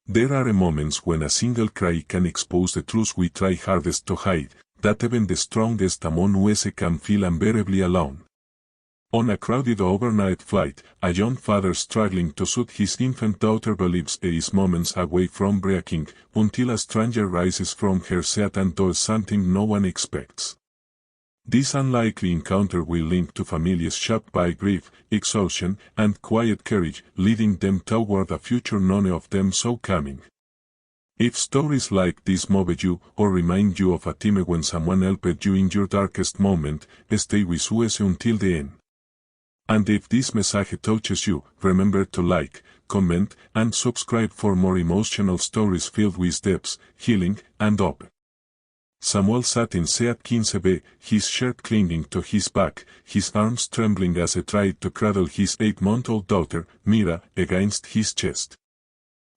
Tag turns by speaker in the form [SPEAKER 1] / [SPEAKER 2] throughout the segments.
[SPEAKER 1] There are moments when a single cry can expose the truth we try hardest to hide, that even the strongest among us can feel unbearably alone. On a crowded overnight flight, a young father struggling to soothe his infant daughter believes he is moments away from breaking, until a stranger rises from her seat and does something no one expects. This unlikely encounter will link to families shaped by grief, exhaustion, and quiet courage, leading them toward a future none of them saw coming. If stories like this move you or remind you of a time when someone helped you in your darkest moment, stay with us until the end. And if this message touches you, remember to like, comment, and subscribe for more emotional stories filled with depth, healing, and hope. Samuel sat in Seat 15B, his shirt clinging to his back, his arms trembling as he tried to cradle his 8-month-old daughter, Mira, against his chest.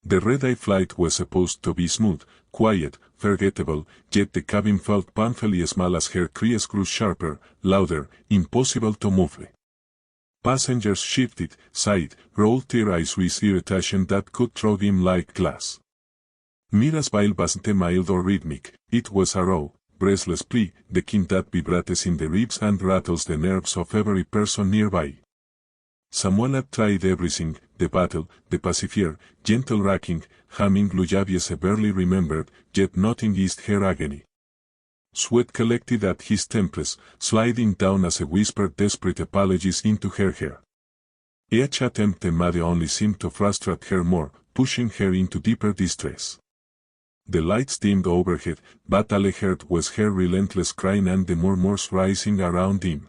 [SPEAKER 1] The red-eye flight was supposed to be smooth, quiet, forgettable, yet the cabin felt painfully small as her cries grew sharper, louder, impossible to muffle. Passengers shifted, sighed, rolled their eyes with irritation that could throw them like glass. Mira's wail wasn't mild or rhythmic, it was a raw, breathless plea, the kind that vibrates in the ribs and rattles the nerves of every person nearby. Samuel had tried everything, the battle, the pacifier, gentle racking, humming lullabies he barely remembered, yet nothing eased her agony. Sweat collected at his temples, sliding down as he whispered desperate apologies into her hair. Each attempt made only seemed to frustrate her more, pushing her into deeper distress. The lights dimmed overhead, but all he heard was her relentless crying and the murmurs rising around him.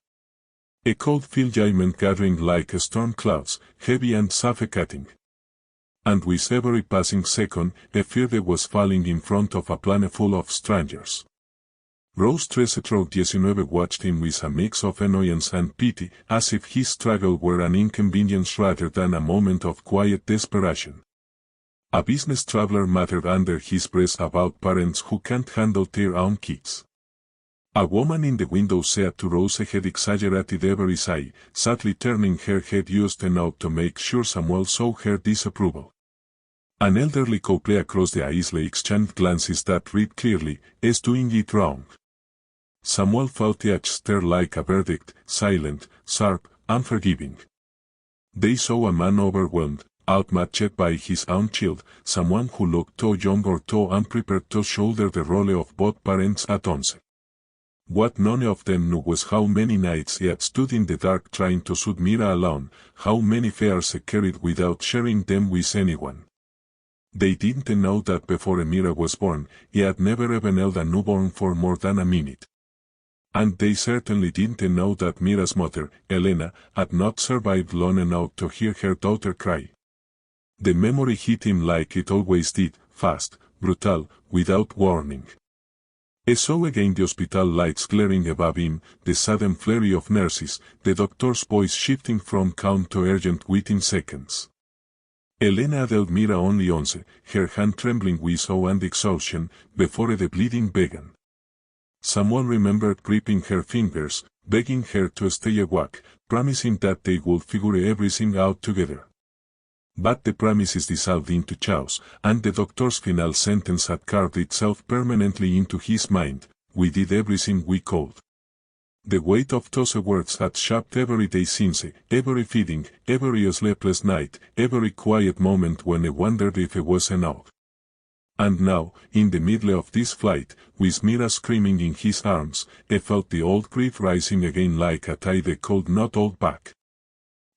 [SPEAKER 1] A cold fulgurment gathering like storm clouds, heavy and suffocating. And with every passing second, a fear that was falling in front of a planet full of strangers. Rose 13-19 watched him with a mix of annoyance and pity, as if his struggle were an inconvenience rather than a moment of quiet desperation. A business traveler muttered under his breath about parents who can't handle their own kids. A woman in the window said to Rose he had exaggerated every sigh, sadly turning her head just enough to make sure Samuel saw her disapproval. An elderly couple across the aisle exchanged glances that read clearly, "is doing it wrong." Samuel felt each stare like a verdict, silent, sharp, unforgiving. They saw a man overwhelmed, outmatched by his own child, someone who looked too young or too unprepared to shoulder the role of both parents at once. What none of them knew was how many nights he had stood in the dark trying to soothe Mira alone, how many fears he carried without sharing them with anyone. They didn't know that before Mira was born, he had never even held a newborn for more than a minute. And they certainly didn't know that Mira's mother, Elena, had not survived long enough to hear her daughter cry. The memory hit him like it always did, fast, brutal, without warning. He saw again the hospital lights glaring above him, the sudden flurry of nurses, the doctor's voice shifting from calm to urgent within seconds. Elena held Mira only once, her hand trembling with awe and exhaustion, before the bleeding began. Someone remembered gripping her fingers, begging her to stay awake, promising that they would figure everything out together. But the promises dissolved into chaos, and the doctor's final sentence had carved itself permanently into his mind: "We did everything we could." The weight of those words had shaped every day since, every feeding, every sleepless night, every quiet moment when he wondered if it was enough. And now, in the middle of this flight, with Mira screaming in his arms, he felt the old grief rising again like a tide he could not hold back.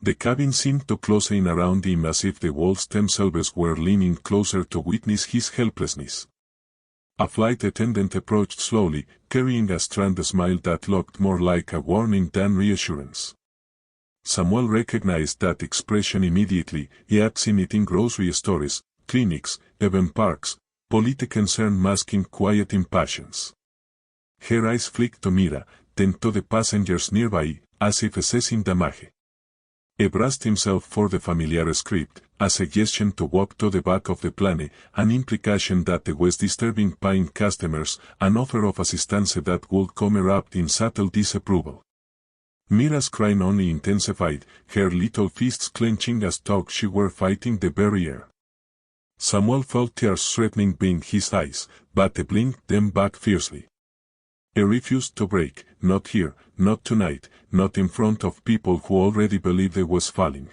[SPEAKER 1] The cabin seemed to close in around him as if the walls themselves were leaning closer to witness his helplessness. A flight attendant approached slowly, carrying a strange smile that looked more like a warning than reassurance. Samuel recognized that expression immediately. He had seen it in grocery stores, clinics, even parks, polite concern masking quiet impatience. Her eyes flicked to Mira, then to the passengers nearby, as if assessing damage. He braced himself for the familiar script, a suggestion to walk to the back of the plane, an implication that he was disturbing paying customers, an offer of assistance that would come wrapped in subtle disapproval. Mira's crying only intensified, her little fists clenching as though she were fighting the very air. Samuel felt tears threatening being his eyes, but he blinked them back fiercely. He refused to break, not here, not tonight, not in front of people who already believed he was falling.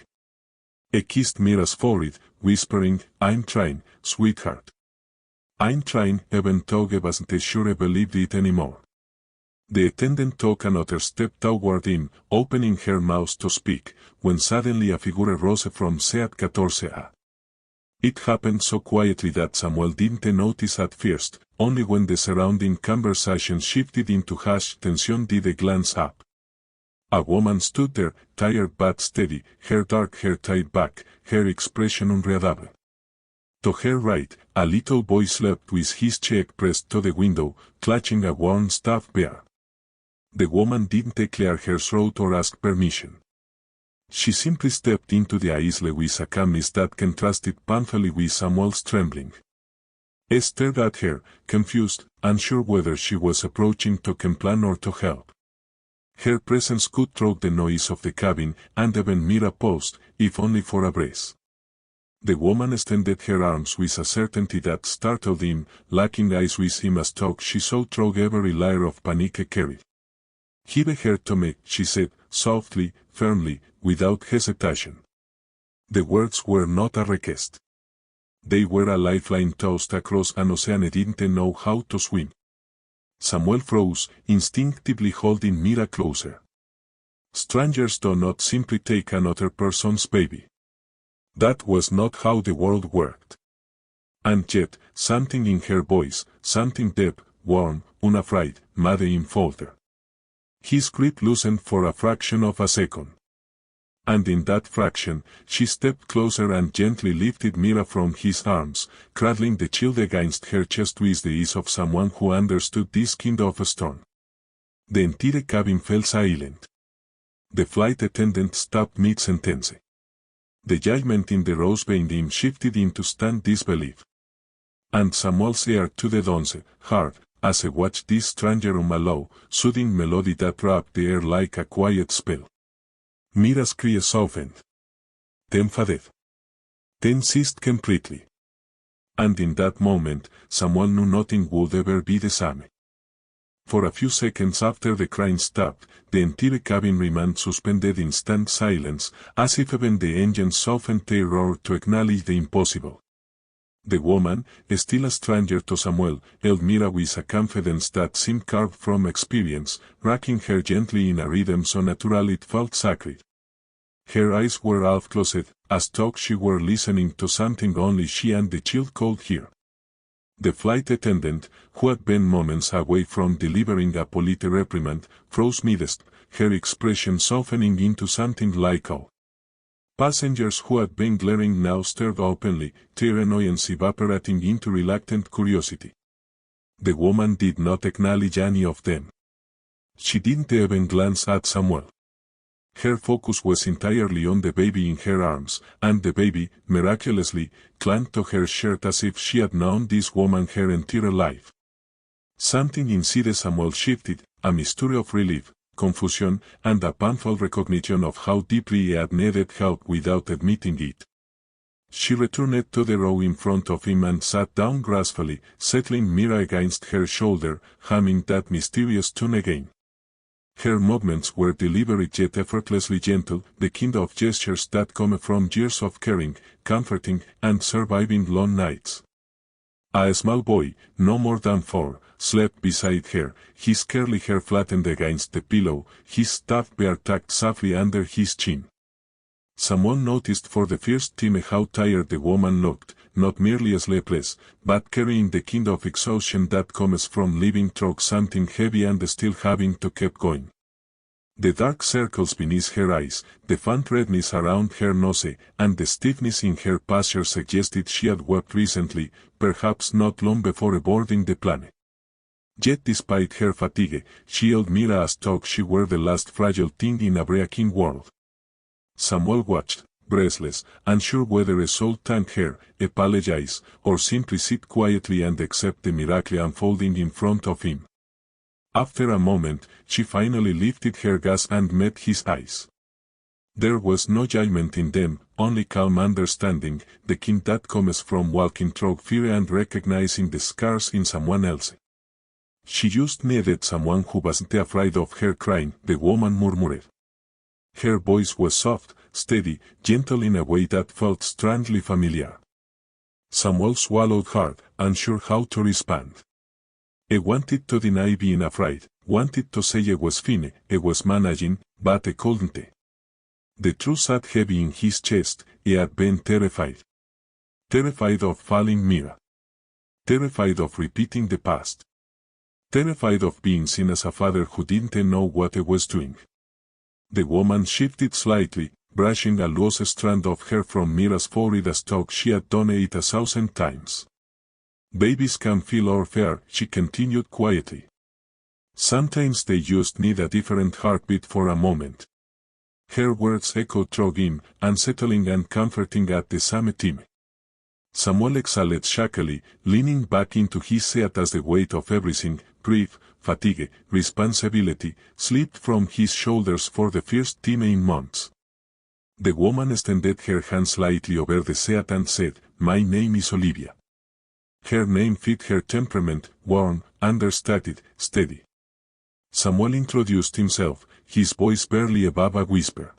[SPEAKER 1] He kissed Mira's forehead, whispering, "I'm trying, sweetheart. I'm trying," even though he wasn't sure he believed it anymore. The attendant took another step toward him, opening her mouth to speak, when suddenly a figure rose from Seat 14A. It happened so quietly that Samuel didn't notice at first, only when the surrounding conversation shifted into hushed tension did he glance up. A woman stood there, tired but steady, her dark hair tied back, her expression unreadable. To her right, a little boy slept with his cheek pressed to the window, clutching a worn stuffed bear. The woman didn't clear her throat or ask permission. She simply stepped into the aisle with a calmness that contrasted painfully with Samuel's trembling. He stared at her, confused, unsure whether she was approaching to complain or to help. Her presence cut through the noise of the cabin, and even Mira paused, if only for a breath. The woman extended her arms with a certainty that startled him, locking eyes with him as though she saw through every layer of panic he carried. "Give her to me," she said, softly, firmly, without hesitation. The words were not a request. They were a lifeline tossed across an ocean he didn't know how to swim. Samuel froze, instinctively holding Mira closer. Strangers do not simply take another person's baby. That was not how the world worked. And yet, something in her voice, something deep, warm, unafraid, made him falter. His grip loosened for a fraction of a second. And in that fraction, she stepped closer and gently lifted Mira from his arms, cradling the child against her chest with the ease of someone who understood this kind of a storm. The entire cabin fell silent. The flight attendant stopped mid-sentence. The judgment in the rose veined him shifted into stunned disbelief. And Samuel's ear to the dawn's hard, as he watched this stranger hum a low, soothing melody that wrapped the air like a quiet spell. Mira's cry softened. Then faded. Then ceased completely. And in that moment, Samuel knew nothing would ever be the same. For a few seconds after the crying stopped, the entire cabin remained suspended in stunned silence, as if even the engines softened their roar to acknowledge the impossible. The woman, still a stranger to Samuel, held Mira with a confidence that seemed carved from experience, rocking her gently in a rhythm so natural it felt sacred. Her eyes were half closed, as though she were listening to something only she and the child could hear. The flight attendant, who had been moments away from delivering a polite reprimand, froze midst, her expression softening into something like awe. Passengers who had been glaring now stared openly, their annoyance evaporating into reluctant curiosity. The woman did not acknowledge any of them. She didn't even glance at Samuel. Her focus was entirely on the baby in her arms, and the baby, miraculously, clung to her shirt as if she had known this woman her entire life. Something inside Samuel shifted, a mystery of relief, confusion, and a painful recognition of how deeply he had needed help without admitting it. She returned to the row in front of him and sat down gracefully, settling Mira against her shoulder, humming that mysterious tune again. Her movements were deliberate yet effortlessly gentle, the kind of gestures that come from years of caring, comforting, and surviving long nights. A small boy, no more than 4, slept beside her, his curly hair flattened against the pillow, his stuffed bear tucked softly under his chin. Someone noticed for the first time how tired the woman looked, not merely sleepless, but carrying the kind of exhaustion that comes from living through something heavy and still having to keep going. The dark circles beneath her eyes, the faint redness around her nose, and the stiffness in her posture suggested she had wept recently, perhaps not long before boarding the plane. Yet despite her fatigue, she held Mira as though she were the last fragile thing in a breaking world. Samuel watched, breathless, unsure whether a soul thank her, apologize, or simply sit quietly and accept the miracle unfolding in front of him. After a moment, she finally lifted her gaze and met his eyes. There was no judgment in them, only calm understanding, the kind that comes from walking through fear and recognizing the scars in someone else. She just needed someone who wasn't afraid of her crying, the woman murmured. Her voice was soft, steady, gentle in a way that felt strangely familiar. Samuel swallowed hard, unsure how to respond. He wanted to deny being afraid, wanted to say he was fine, he was managing, but he couldn't. The truth sat heavy in his chest. He had been terrified. Terrified of falling Mira. Terrified of repeating the past. Terrified of being seen as a father who didn't know what he was doing. The woman shifted slightly, brushing a loose strand of hair from Mira's forehead as though she had done it 1,000 times. Babies can feel our fear, she continued quietly. Sometimes they just need a different heartbeat for a moment. Her words echoed through him, unsettling and comforting at the same time. Samuel exhaled shakily, leaning back into his seat as the weight of everything, grief, fatigue, responsibility, slipped from his shoulders for the first time in months. The woman extended her hands lightly over the seat and said, "My name is Olivia." Her name fit her temperament, warm, understated, steady. Samuel introduced himself, his voice barely above a whisper.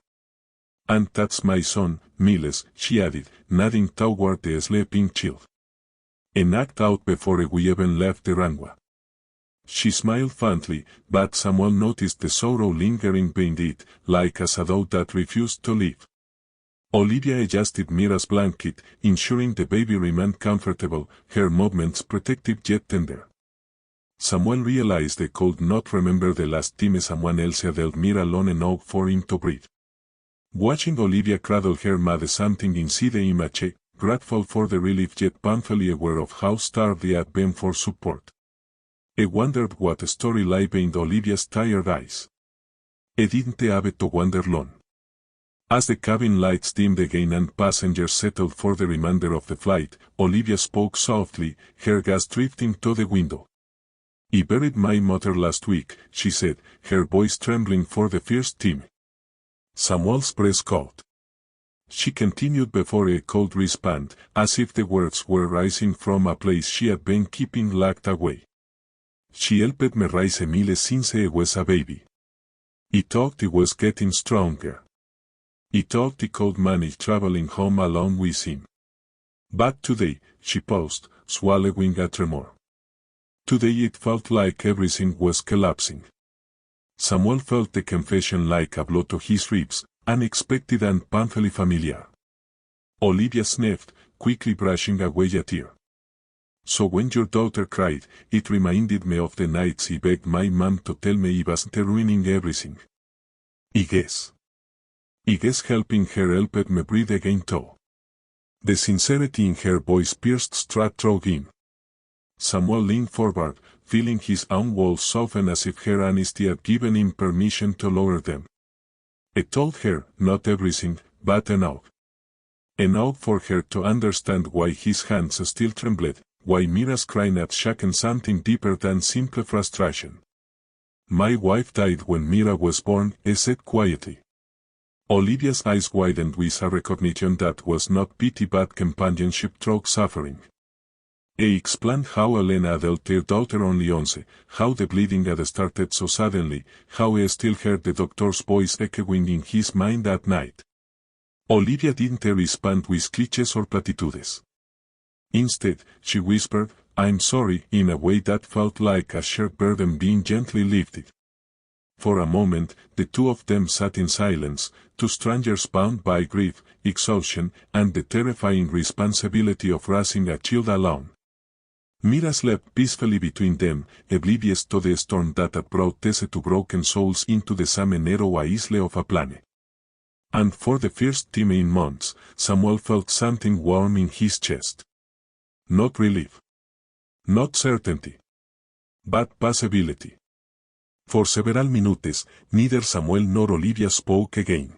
[SPEAKER 1] "And that's my son, Miles," she added, nodding toward the sleeping child. "A knocked out before we even left the Rangwa." She smiled fondly, but Samuel noticed the sorrow lingering beneath it, like a shadow that refused to leave. Olivia adjusted Mira's blanket, ensuring the baby remained comfortable, her movements protective yet tender. Samuel realized they could not remember the last time someone else had held Mira long enough for him to breathe. Watching Olivia cradle her made something inside the image, grateful for the relief yet painfully aware of how starved he had been for support. He wondered what story lay behind Olivia's tired eyes. He didn't have to wonder long. As the cabin lights dimmed again and passengers settled for the remainder of the flight, Olivia spoke softly, her gaze drifting to the window. "I buried my mother last week," she said, her voice trembling for the first time. Samuel's breath caught. She continued before he could respond, as if the words were rising from a place she had been keeping locked away. "She helped me raise Emile since he was a baby. He thought he was getting stronger. He thought he could manage traveling home alone with him. But today," she paused, swallowing a tremor. "Today it felt like everything was collapsing." Samuel felt the confession like a blow to his ribs, unexpected and painfully familiar. Olivia sniffed, quickly brushing away a tear. "So when your daughter cried, it reminded me of the nights I begged my mom to tell me I wasn't ruining everything. I guess helping her helped me breathe again too." The sincerity in her voice pierced straight through him. Samuel leaned forward, feeling his own walls soften as if her honesty had given him permission to lower them. He told her, not everything, but enough. Enough for her to understand why his hands still trembled, why Mira's crying had shaken something deeper than simple frustration. "My wife died when Mira was born," he said quietly. Olivia's eyes widened with a recognition that was not pity but companionship through suffering. He explained how Elena had their daughter only 11, how the bleeding had started so suddenly, how he still heard the doctor's voice echoing in his mind at night. Olivia didn't respond with cliches or platitudes. Instead, she whispered, "I'm sorry," in a way that felt like a shared burden being gently lifted. For a moment, the two of them sat in silence, two strangers bound by grief, exhaustion, and the terrifying responsibility of raising a child alone. Mira slept peacefully between them, oblivious to the storm that had brought these two broken souls into the same narrow isle of a planet. And for the first time in months, Samuel felt something warm in his chest. Not relief. Not certainty. But possibility. For several minutes, neither Samuel nor Olivia spoke again.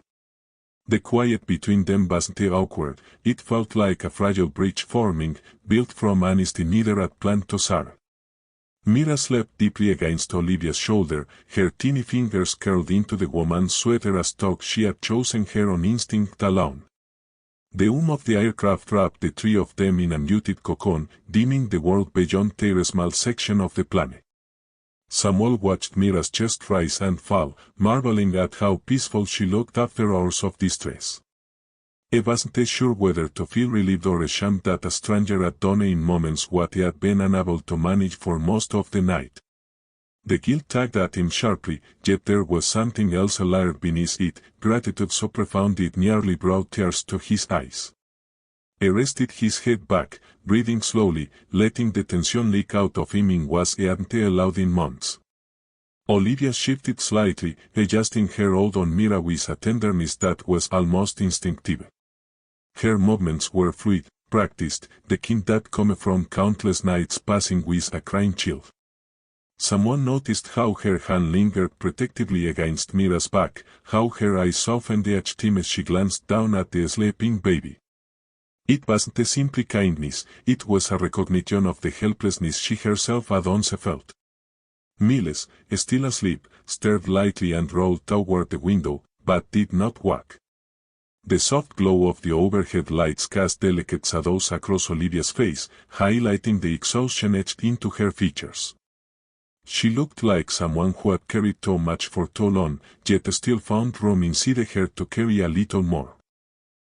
[SPEAKER 1] The quiet between them wasn't awkward, it felt like a fragile bridge forming, built from honesty neither had planned to share. Mira slept deeply against Olivia's shoulder, her tiny fingers curled into the woman's sweater as though she had chosen her on instinct alone. The hum of the aircraft wrapped the three of them in a muted cocoon, dimming the world beyond their small section of the planet. Samuel watched Mira's chest rise and fall, marveling at how peaceful she looked after hours of distress. He wasn't sure whether to feel relieved or ashamed that a stranger had done in moments what he had been unable to manage for most of the night. The guilt tugged at him sharply, yet there was something else a layer beneath it, gratitude so profound it nearly brought tears to his eyes. He rested his head back, breathing slowly, letting the tension leak out of him in ways he hadn't allowed in months. Olivia shifted slightly, adjusting her hold on Mira with a tenderness that was almost instinctive. Her movements were fluid, practiced, the kind that come from countless nights passing with a crying chill. Someone noticed how her hand lingered protectively against Mira's back, how her eyes softened each time as she glanced down at the sleeping baby. It wasn't a simple kindness, it was a recognition of the helplessness she herself had once felt. Miles, still asleep, stirred lightly and rolled toward the window, but did not wake. The soft glow of the overhead lights cast delicate shadows across Olivia's face, highlighting the exhaustion etched into her features. She looked like someone who had carried too much for too long, yet still found room inside her to carry a little more.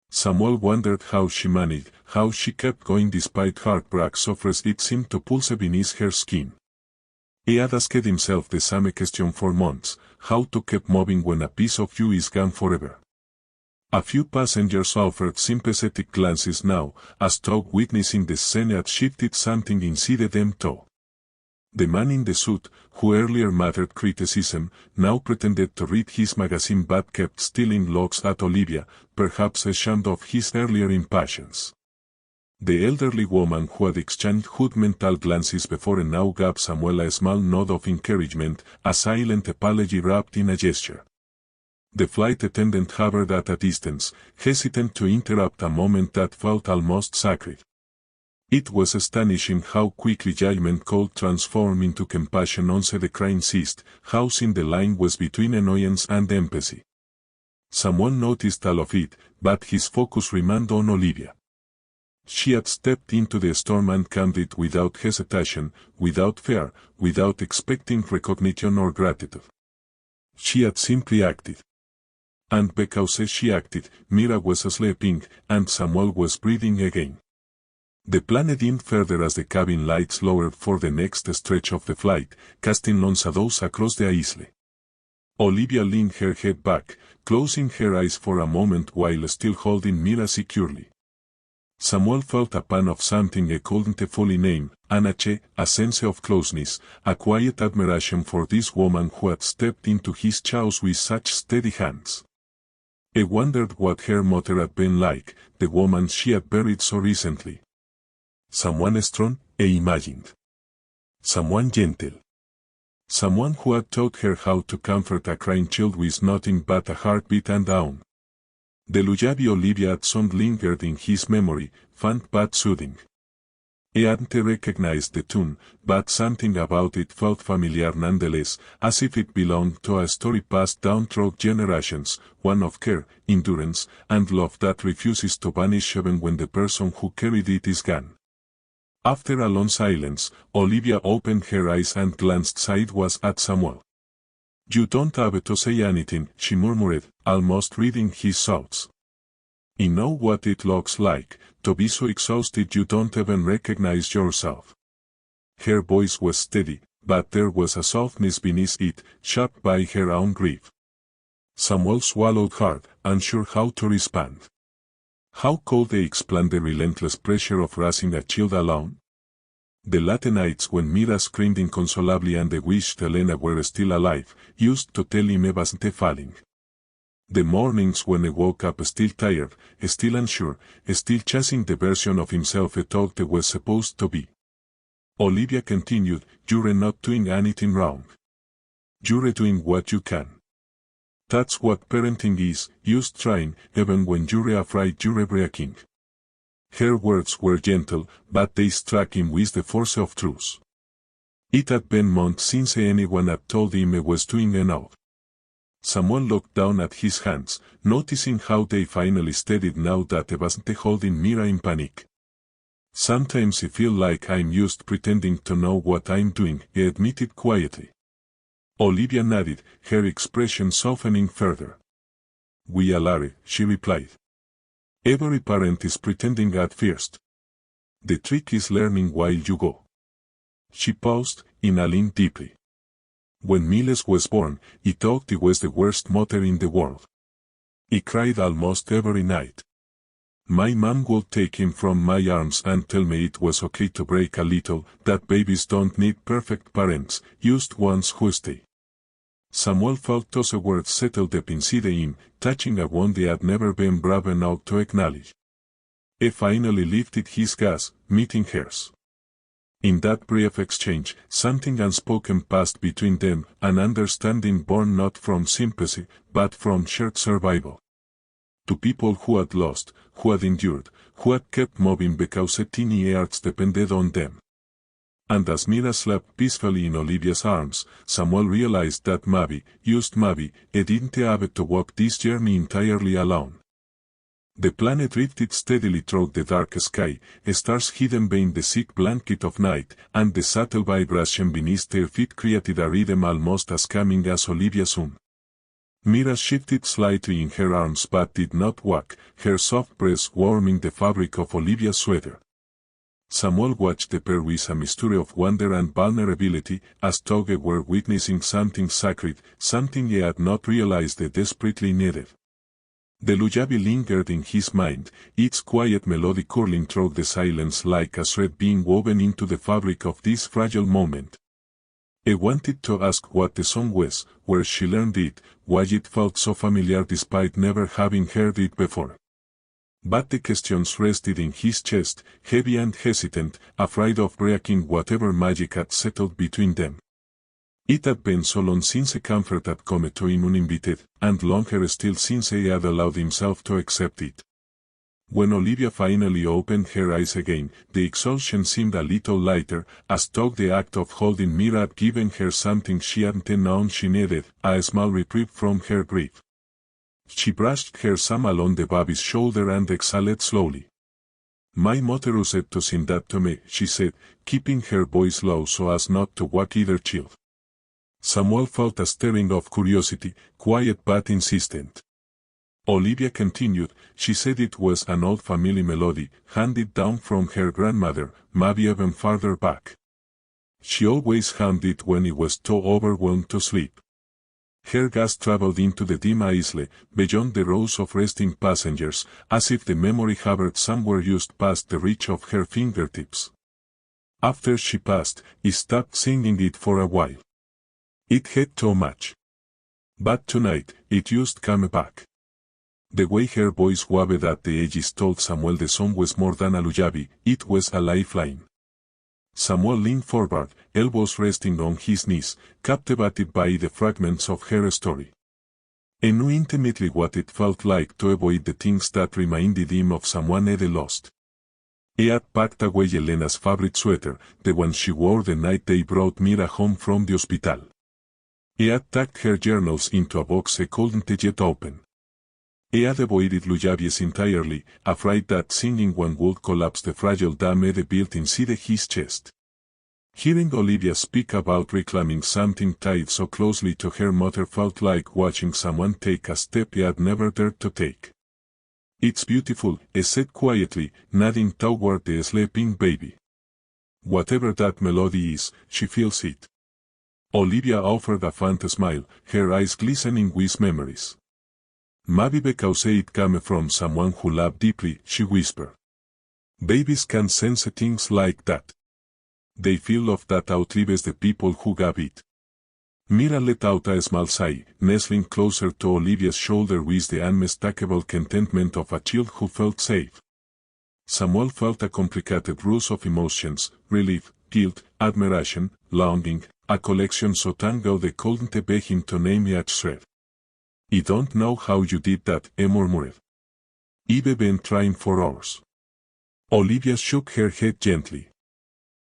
[SPEAKER 1] Samuel wondered how she managed, how she kept going despite heartbreak so fresh it seemed to pulse beneath her skin. He had asked himself the same question for months, how to keep moving when a piece of you is gone forever. A few passengers offered sympathetic glances now, as though witnessing the scene had shifted something inside them too. The man in the suit, who earlier mattered criticism, now pretended to read his magazine but kept stealing looks at Olivia, perhaps ashamed of his earlier impatience. The elderly woman who had exchanged judgmental glances before now gave Samuel a small nod of encouragement, a silent apology wrapped in a gesture. The flight attendant hovered at a distance, hesitant to interrupt a moment that felt almost sacred. It was astonishing how quickly judgment could transform into compassion once the crying ceased, how thin the line was between annoyance and empathy. Someone noticed all of it, but his focus remained on Olivia. She had stepped into the storm and calmed it without hesitation, without fear, without expecting recognition or gratitude. She had simply acted. And because she acted, Mira was sleeping, and Samuel was breathing again. The plane dimmed further as the cabin lights lowered for the next stretch of the flight, casting long shadows across the isle. Olivia leaned her head back, closing her eyes for a moment while still holding Mira securely. Samuel felt a pang of something he couldn't fully name, a sense of closeness, a quiet admiration for this woman who had stepped into his chaos with such steady hands. He wondered what her mother had been like, the woman she had buried so recently. Someone strong, he imagined. Someone gentle. Someone who had taught her how to comfort a crying child with nothing but a heartbeat and down. The lullaby Olivia song lingered in his memory, faint but soothing. He hadn't recognized the tune, but something about it felt familiar nonetheless, as if it belonged to a story passed down through generations, one of care, endurance, and love that refuses to vanish even when the person who carried it is gone. After a long silence, Olivia opened her eyes and glanced sideways at Samuel. "You don't have to say anything," she murmured, almost reading his thoughts. "I know what it looks like, to be so exhausted you don't even recognize yourself." Her voice was steady, but there was a softness beneath it, shaped by her own grief. Samuel swallowed hard, unsure how to respond. How could they explain the relentless pressure of raising a child alone? The late nights when Mira screamed inconsolably and they wished Elena were still alive, used to tell him he wasn't falling. The mornings when he woke up still tired, still unsure, still chasing the version of himself he thought he was supposed to be. Olivia continued, "You're not doing anything wrong. You're doing what you can. That's what parenting is, just trying, even when you're afraid you're breaking." Her words were gentle, but they struck him with the force of truth. It had been months since anyone had told him he was doing enough. Samuel looked down at his hands, noticing how they finally steadied now that he wasn't holding Mira in panic. Sometimes I feel like I'm used pretending to know what I'm doing, he admitted quietly. Olivia nodded, her expression softening further. We all are, she replied. Every parent is pretending at first. The trick is learning while you go. She paused, inhaling deeply. When Miles was born, he thought he was the worst mother in the world. He cried almost every night. My mom would take him from my arms and tell me it was okay to break a little, that babies don't need perfect parents, just ones who stay. Samuel felt those words settle deep inside him, touching a wound he had never been brave enough to acknowledge. He finally lifted his gaze, meeting hers. In that brief exchange, something unspoken passed between them, an understanding born not from sympathy, but from shared survival. To people who had lost, who had endured, who had kept moving because a tiny earth depended on them. And as Mira slept peacefully in Olivia's arms, Samuel realized that maybe, just maybe, he didn't have to walk this journey entirely alone. The planet drifted steadily through the dark sky, stars hidden beneath the thick blanket of night, and the subtle vibration beneath their feet created a rhythm almost as calming as Olivia's own. Mira shifted slightly in her arms but did not walk, her soft breath warming the fabric of Olivia's sweater. Samuel watched the pair with a mystery of wonder and vulnerability, as though they were witnessing something sacred, something he had not realized they desperately needed. The lullaby lingered in his mind, its quiet melody curling through the silence like a thread being woven into the fabric of this fragile moment. He wanted to ask what the song was, where she learned it, why it felt so familiar despite never having heard it before. But the questions rested in his chest, heavy and hesitant, afraid of breaking whatever magic had settled between them. It had been so long since a comfort had come to him uninvited, and longer still since he had allowed himself to accept it. When Olivia finally opened her eyes again, the exhaustion seemed a little lighter, as though the act of holding Mira had given her something she hadn't known she needed, a small reprieve from her grief. She brushed her thumb along the baby's shoulder and exhaled slowly. My mother said to send that to me, she said, keeping her voice low so as not to wake either child. Samuel felt a stirring of curiosity, quiet but insistent. Olivia continued, she said it was an old family melody, handed down from her grandmother, maybe even farther back. She always hummed it when he was too overwhelmed to sleep. Her gaze traveled into the dim aisle, beyond the rows of resting passengers, as if the memory hovered somewhere just past the reach of her fingertips. After she passed, he stopped singing it for a while. It had too much. But tonight, it just came back. The way her voice waved at the edges told Samuel the song was more than a lullaby, it was a lifeline. Samuel leaned forward, elbows resting on his knees, captivated by the fragments of her story. He knew intimately what it felt like to avoid the things that reminded him of someone he'd lost. He had packed away Elena's favorite sweater, the one she wore the night they brought Mira home from the hospital. He had tucked her journals into a box he couldn't yet open. He had avoided lullabies entirely, afraid that singing one would collapse the fragile dam he'd built inside his chest. Hearing Olivia speak about reclaiming something tied so closely to her mother felt like watching someone take a step he had never dared to take. It's beautiful, he said quietly, nodding toward the sleeping baby. Whatever that melody is, she feels it. Olivia offered a faint smile, her eyes glistening with memories. Maybe because it came from someone who loved deeply, she whispered. Babies can sense things like that. They feel love that outlives the people who gave it. Mira let out a small sigh, nestling closer to Olivia's shoulder with the unmistakable contentment of a child who felt safe. Samuel felt a complicated rush of emotions, relief, guilt, admiration, longing, a collection so tangled they couldn't beg him to name each thread. I don't know how you did that, he murmured. I've been trying for hours. Olivia shook her head gently.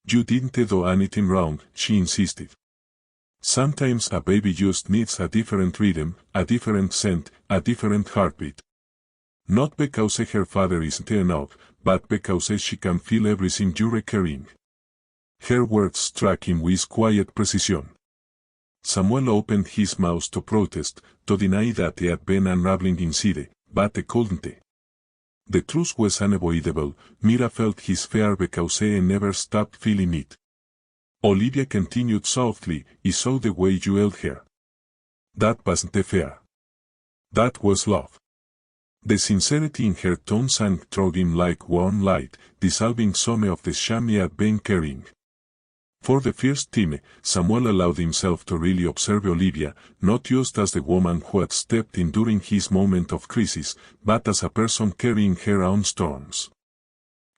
[SPEAKER 1] You didn't do anything wrong, she insisted. Sometimes a baby just needs a different rhythm, a different scent, a different heartbeat. Not because her father isn't enough, but because she can feel everything you're carrying. Her words struck him with quiet precision. Samuel opened his mouth to protest, to deny that he had been unraveling inside, but he couldn't. The truth was unavoidable. Mira felt his fear because he never stopped feeling it. Olivia continued softly, "I saw the way you held her. That wasn't fear. That was love." The sincerity in her tone sank through him like warm light, dissolving some of the shame he had been carrying. For the first time, Samuel allowed himself to really observe Olivia, not just as the woman who had stepped in during his moment of crisis, but as a person carrying her own storms.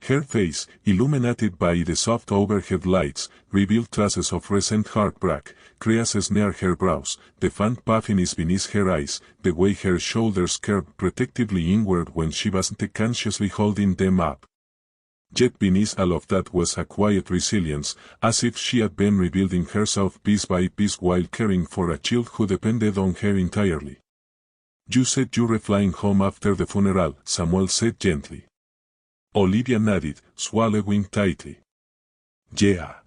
[SPEAKER 1] Her face, illuminated by the soft overhead lights, revealed traces of recent heartbreak, creases near her brows, the faint puffiness beneath her eyes, the way her shoulders curved protectively inward when she wasn't consciously holding them up. Yet beneath all of that was a quiet resilience, as if she had been rebuilding herself piece by piece while caring for a child who depended on her entirely. "You said you were flying home after the funeral," Samuel said gently. Olivia nodded, swallowing tightly. "Yeah.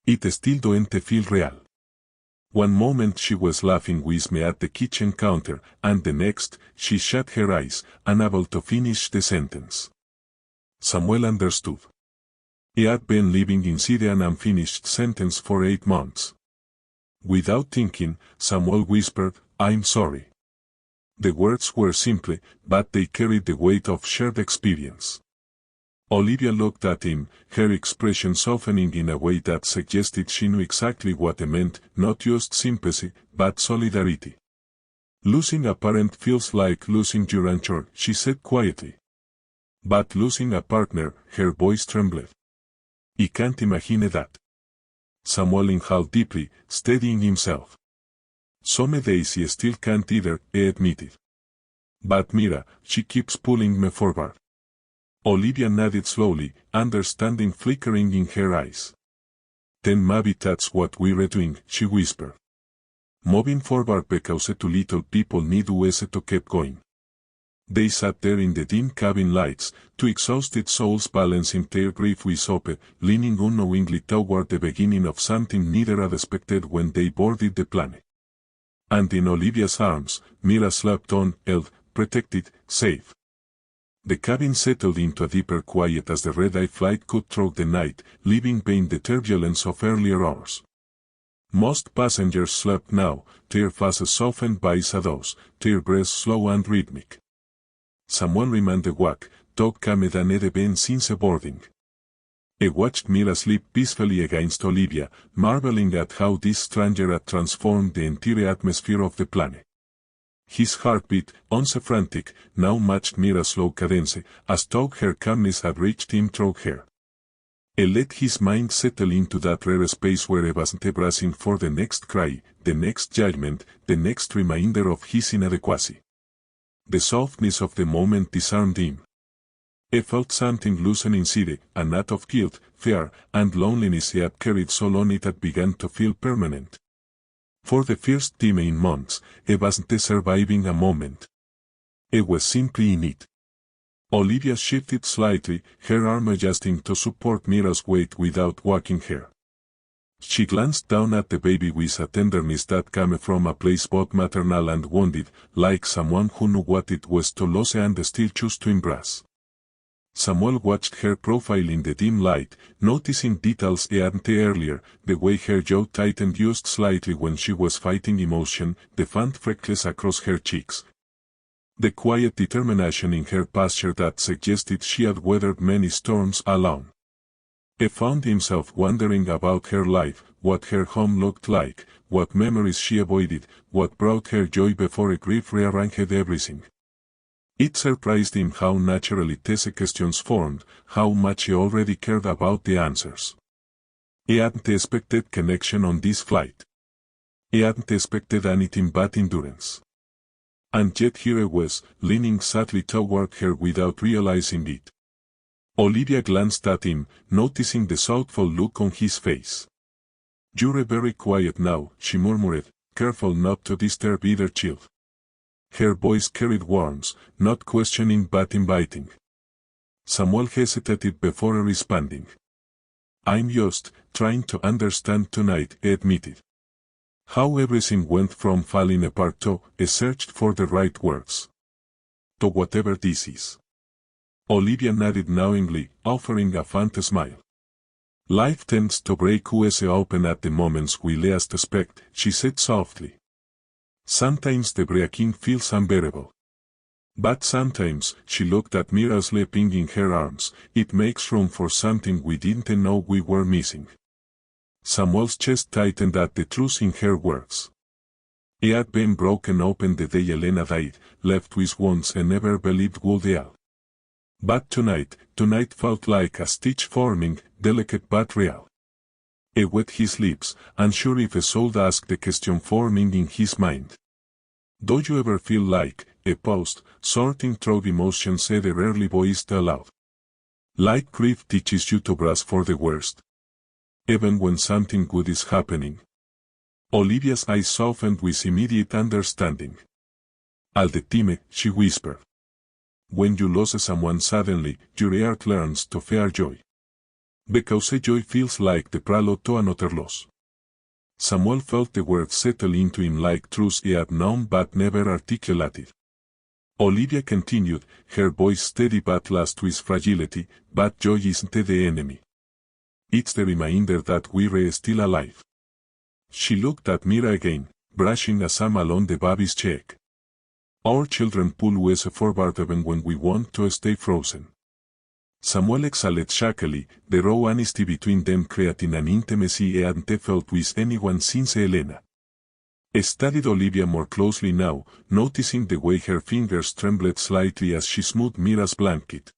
[SPEAKER 1] It still don't feel real." One moment she was laughing with me at the kitchen counter, and the next, she shut her eyes, unable to finish the sentence. Samuel understood. He had been living inside an unfinished sentence for 8 months. Without thinking, Samuel whispered, "I'm sorry." The words were simple, but they carried the weight of shared experience. Olivia looked at him, her expression softening in a way that suggested she knew exactly what he meant, not just sympathy, but solidarity. "Losing a parent feels like losing your anchor," she said quietly. "But losing a partner," her voice trembled. "I can't imagine that." Samuel inhaled deeply, steadying himself. "Some days I still can't either," he admitted. "But Mira, she keeps pulling me forward." Olivia nodded slowly, understanding flickering in her eyes. "Then maybe that's what we're doing," she whispered. "Moving forward because too little people need us to keep going." They sat there in the dim cabin lights, two exhausted souls balancing their grief with hope, leaning unknowingly toward the beginning of something neither had expected when they boarded the plane. And in Olivia's arms, Mira slept on, held, protected, safe. The cabin settled into a deeper quiet as the red-eye flight cut through the night, leaving behind the turbulence of earlier hours. Most passengers slept now, their faces softened by shadows, their breaths slow and rhythmic. Samuel remained awake, though calmer than he'd been since boarding. He watched Mira sleep peacefully against Olivia, marveling at how this stranger had transformed the entire atmosphere of the planet. His heartbeat, once frantic, now matched Mira's slow cadence, as though her calmness had reached him through her. He let his mind settle into that rare space where he wasn't bracing for the next cry, the next judgment, the next reminder of his inadequacy. The softness of the moment disarmed him. He felt something loosen inside, a knot of guilt, fear, and loneliness he had carried so long it had begun to feel permanent. For the first time in months, he wasn't surviving a moment. He was simply in it. Olivia shifted slightly, her arm adjusting to support Mira's weight without waking her. She glanced down at the baby with a tenderness that came from a place both maternal and wounded, like someone who knew what it was to lose and still chose to embrace. Samuel watched her profile in the dim light, noticing details he hadn't earlier, the way her jaw tightened just slightly when she was fighting emotion, the faint freckles across her cheeks. The quiet determination in her posture that suggested she had weathered many storms alone. He found himself wondering about her life, what her home looked like, what memories she avoided, what brought her joy before a grief rearranged everything. It surprised him how naturally these questions formed, how much he already cared about the answers. He hadn't expected connection on this flight. He hadn't expected anything but endurance. And yet here he was, leaning sadly toward her without realizing it. Olivia glanced at him, noticing the thoughtful look on his face. "You're very quiet now," she murmured, careful not to disturb either child. Her voice carried warmth, not questioning but inviting. Samuel hesitated before responding. "I'm just trying to understand tonight," he admitted. "How everything went from falling apart to a search for the right words. To whatever this is." Olivia nodded knowingly, offering a faint smile. "Life tends to break us open at the moments we least expect," she said softly. "Sometimes the breaking feels unbearable. But sometimes," she looked at Mira sleeping in her arms, "it makes room for something we didn't know we were missing." Samuel's chest tightened at the truth in her words. He had been broken open the day Elena died, left with wounds he never believed would heal. But tonight felt like a stitch forming, delicate but real. He wet his lips, unsure if a soul asked the question forming in his mind. "Do you ever feel like," he paused, sorting through emotions he rarely voiced aloud. "Like grief teaches you to brace for the worst? Even when something good is happening?" Olivia's eyes softened with immediate understanding. "All the time," she whispered. "When you lose someone suddenly, your heart learns to fear joy. Because a joy feels like the prelude to another loss." Samuel felt the words settle into him like truths he had known but never articulated. Olivia continued, her voice steady but laced with fragility, "But joy isn't the enemy. It's the reminder that we're still alive." She looked at Mira again, brushing a thumb along the baby's cheek. "Our children pull us forward even when we want to stay frozen." Samuel exhaled shakily, the raw honesty between them creating an intimacy he hadn't felt with anyone since Elena. He studied Olivia more closely now, noticing the way her fingers trembled slightly as she smoothed Mira's blanket.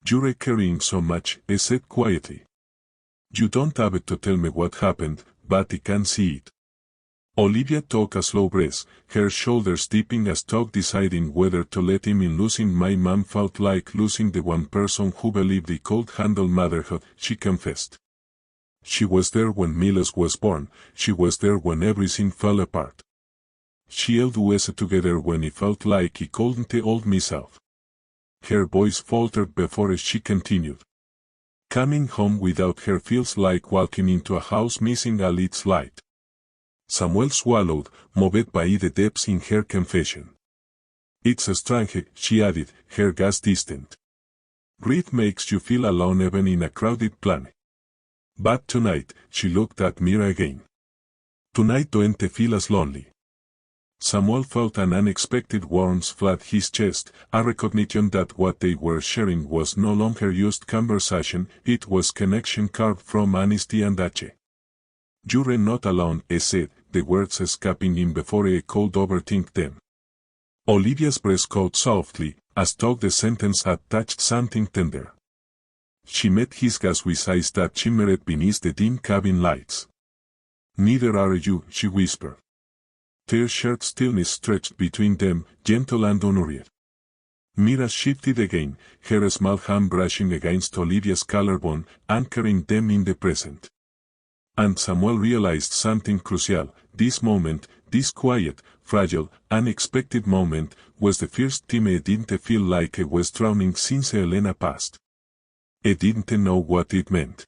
[SPEAKER 1] "You're carrying so much," he said quietly. "You don't have to tell me what happened, but I can see it." Olivia took a slow breath, her shoulders dipping as though deciding whether to let him in. "Losing my mom felt like losing the one person who believed he could handle motherhood," she confessed. "She was there when Milos was born, she was there when everything fell apart. She held us together when he felt like he couldn't hold himself." Her voice faltered before she continued. "Coming home without her feels like walking into a house missing all its light." Samuel swallowed, moved by the depths in her confession. "It's strange," she added, her gaze distant. "Grief makes you feel alone even in a crowded planet. But tonight," she looked at Mira again. "Tonight don't feel as lonely." Samuel felt an unexpected warmth flood his chest, a recognition that what they were sharing was no longer just conversation, it was connection carved from honesty and ache. "You're not alone," he said, the words escaping him before he could overthink them. Olivia's breath caught softly, as though the sentence had touched something tender. She met his gaze with eyes that shimmered beneath the dim cabin lights. "Neither are you," she whispered. Their shared stillness stretched between them, gentle and unhurried. Mira shifted again, her small hand brushing against Olivia's collarbone, anchoring them in the present. And Samuel realized something crucial. This moment, this quiet, fragile, unexpected moment, was the first time he didn't feel like he was drowning since Elena passed. He didn't know what it meant.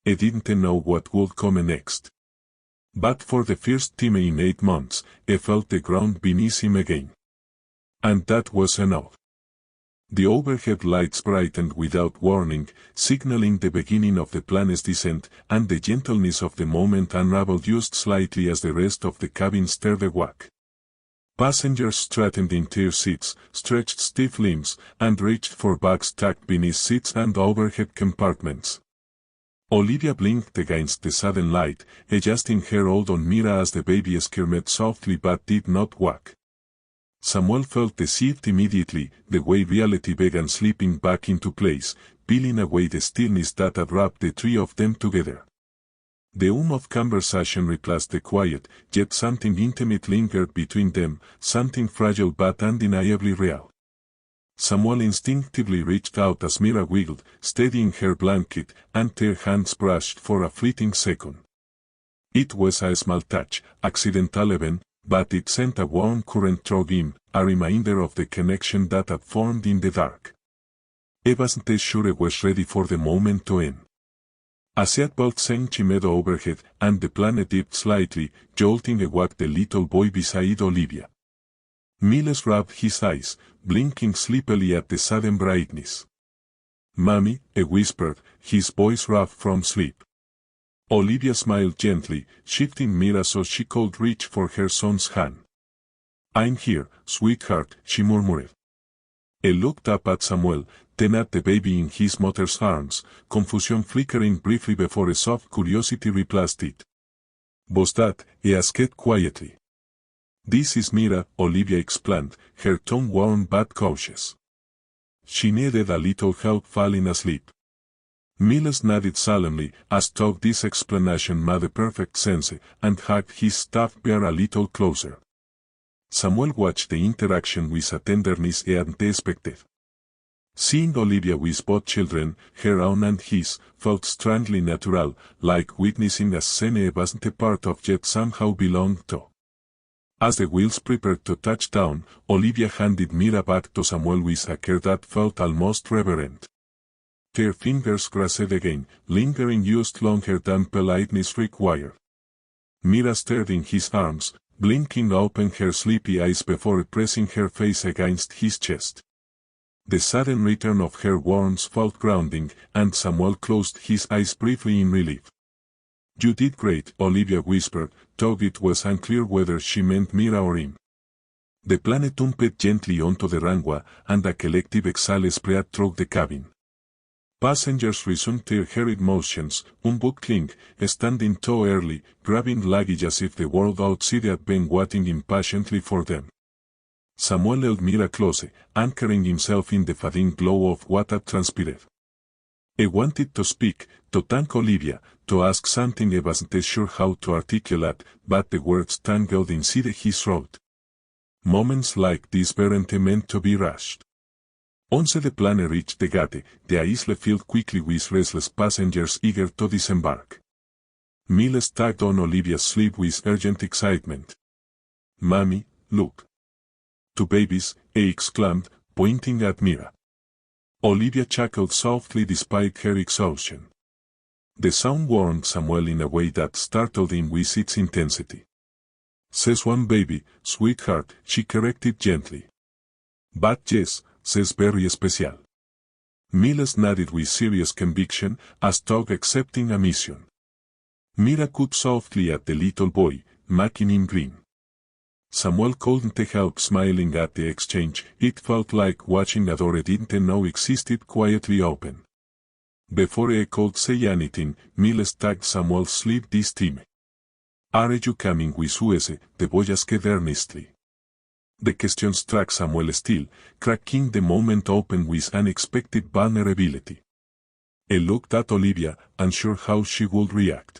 [SPEAKER 1] He didn't know what would come next. But for the first time in 8 months, he felt the ground beneath him again. And that was enough. The overhead lights brightened without warning, signaling the beginning of the plane's descent, and the gentleness of the moment unraveled just slightly as the rest of the cabin stirred awake. Passengers straightened in their seats, stretched stiff limbs, and reached for bags tucked beneath seats and overhead compartments. Olivia blinked against the sudden light, adjusting her hold on Mira as the baby squirmed softly but did not wake. Samuel felt the shift immediately, the way reality began slipping back into place, peeling away the stillness that had wrapped the three of them together. The of conversation replaced the quiet, yet something intimate lingered between them, something fragile but undeniably real. Samuel instinctively reached out as Mira wiggled, steadying her blanket, and their hands brushed for a fleeting second. It was a small touch, accidental even, but it sent a warm current through him, a reminder of the connection that had formed in the dark. He wasn't sure he was ready for the moment to end. A seat belt sang meadow overhead, and the planet dipped slightly, jolting awake the little boy beside Olivia. Miles rubbed his eyes, blinking sleepily at the sudden brightness. "Mommy," he whispered, his voice rough from sleep. Olivia smiled gently, shifting Mira so she could reach for her son's hand. "I'm here, sweetheart," she murmured. He looked up at Samuel, then at the baby in his mother's arms, confusion flickering briefly before a soft curiosity replaced it. "What's that?" he asked quietly. "This is Mira," Olivia explained, her tone warm but cautious. She needed a little help falling asleep. Miles nodded solemnly, as though this explanation made perfect sense, and hugged his stuffed bear a little closer. Samuel watched the interaction with a tenderness he hadn't expected. Seeing Olivia with both children, her own and his, felt strangely natural, like witnessing a scene he wasn't a part of yet somehow belonged to. As the wheels prepared to touch down, Olivia handed Mira back to Samuel with a care that felt almost reverent. Their fingers grasped again, lingering just longer than politeness required. Mira stirred in his arms, blinking open her sleepy eyes before pressing her face against his chest. The sudden return of her warmth felt grounding, and Samuel closed his eyes briefly in relief. "You did great," Olivia whispered, though it was unclear whether she meant Mira or him. The planet thumped gently onto the runway, and a collective exhale spread through the cabin. Passengers resumed their hurried motions, unbuckling, standing too early, grabbing luggage as if the world outside had been waiting impatiently for them. Samuel held Mira close, anchoring himself in the fading glow of what had transpired. He wanted to speak, to thank Olivia, to ask something he wasn't sure how to articulate, but the words tangled inside his throat. Moments like these weren't meant to be rushed. Once the plane reached the gate, the isle filled quickly with restless passengers eager to disembark. Miles tugged on Olivia's sleeve with urgent excitement. "Mommy, look. 2 babies," he exclaimed, pointing at Mira. Olivia chuckled softly despite her exhaustion. The sound warned Samuel in a way that startled him with its intensity. "Says 1 baby, sweetheart," she corrected gently. "But yes, says very special." Miles nodded with serious conviction, as though accepting a mission. Mira cooed softly at the little boy, making him grin. Samuel couldn't help smiling at the exchange. It felt like watching a door he didn't know existed quietly open. Before he could say anything, Miles tugged Samuel's sleeve this time. "Are you coming with us?" the boy asked earnestly. The question struck Samuel still, cracking the moment open with unexpected vulnerability. He looked at Olivia, unsure how she would react.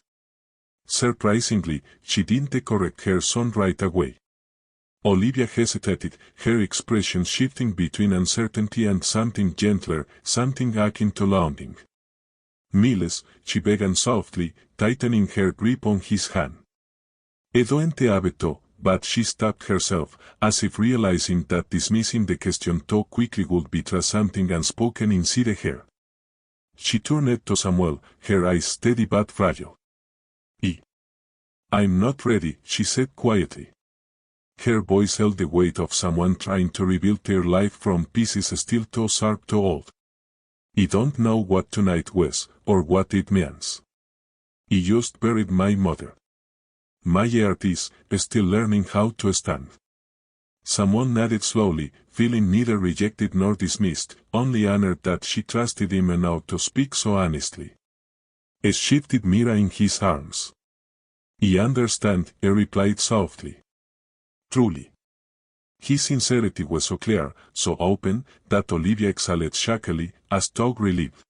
[SPEAKER 1] Surprisingly, she didn't correct her son right away. Olivia hesitated, her expression shifting between uncertainty and something gentler, something akin to longing. "Miles," she began softly, tightening her grip on his hand. "I don't have to," but she stopped herself, as if realizing that dismissing the question too quickly would betray something unspoken inside her. She turned to Samuel, her eyes steady but fragile. "I'm not ready," she said quietly. Her voice held the weight of someone trying to rebuild their life from pieces still too sharp to hold. "I don't know what tonight was, or what it means. I just buried my mother. My heart is still learning how to stand." Samuel nodded slowly, feeling neither rejected nor dismissed, only honored that she trusted him enough to speak so honestly. He shifted Mira in his arms. "I understand," he replied softly. Truly. His sincerity was so clear, so open, that Olivia exhaled shakily, as though relieved.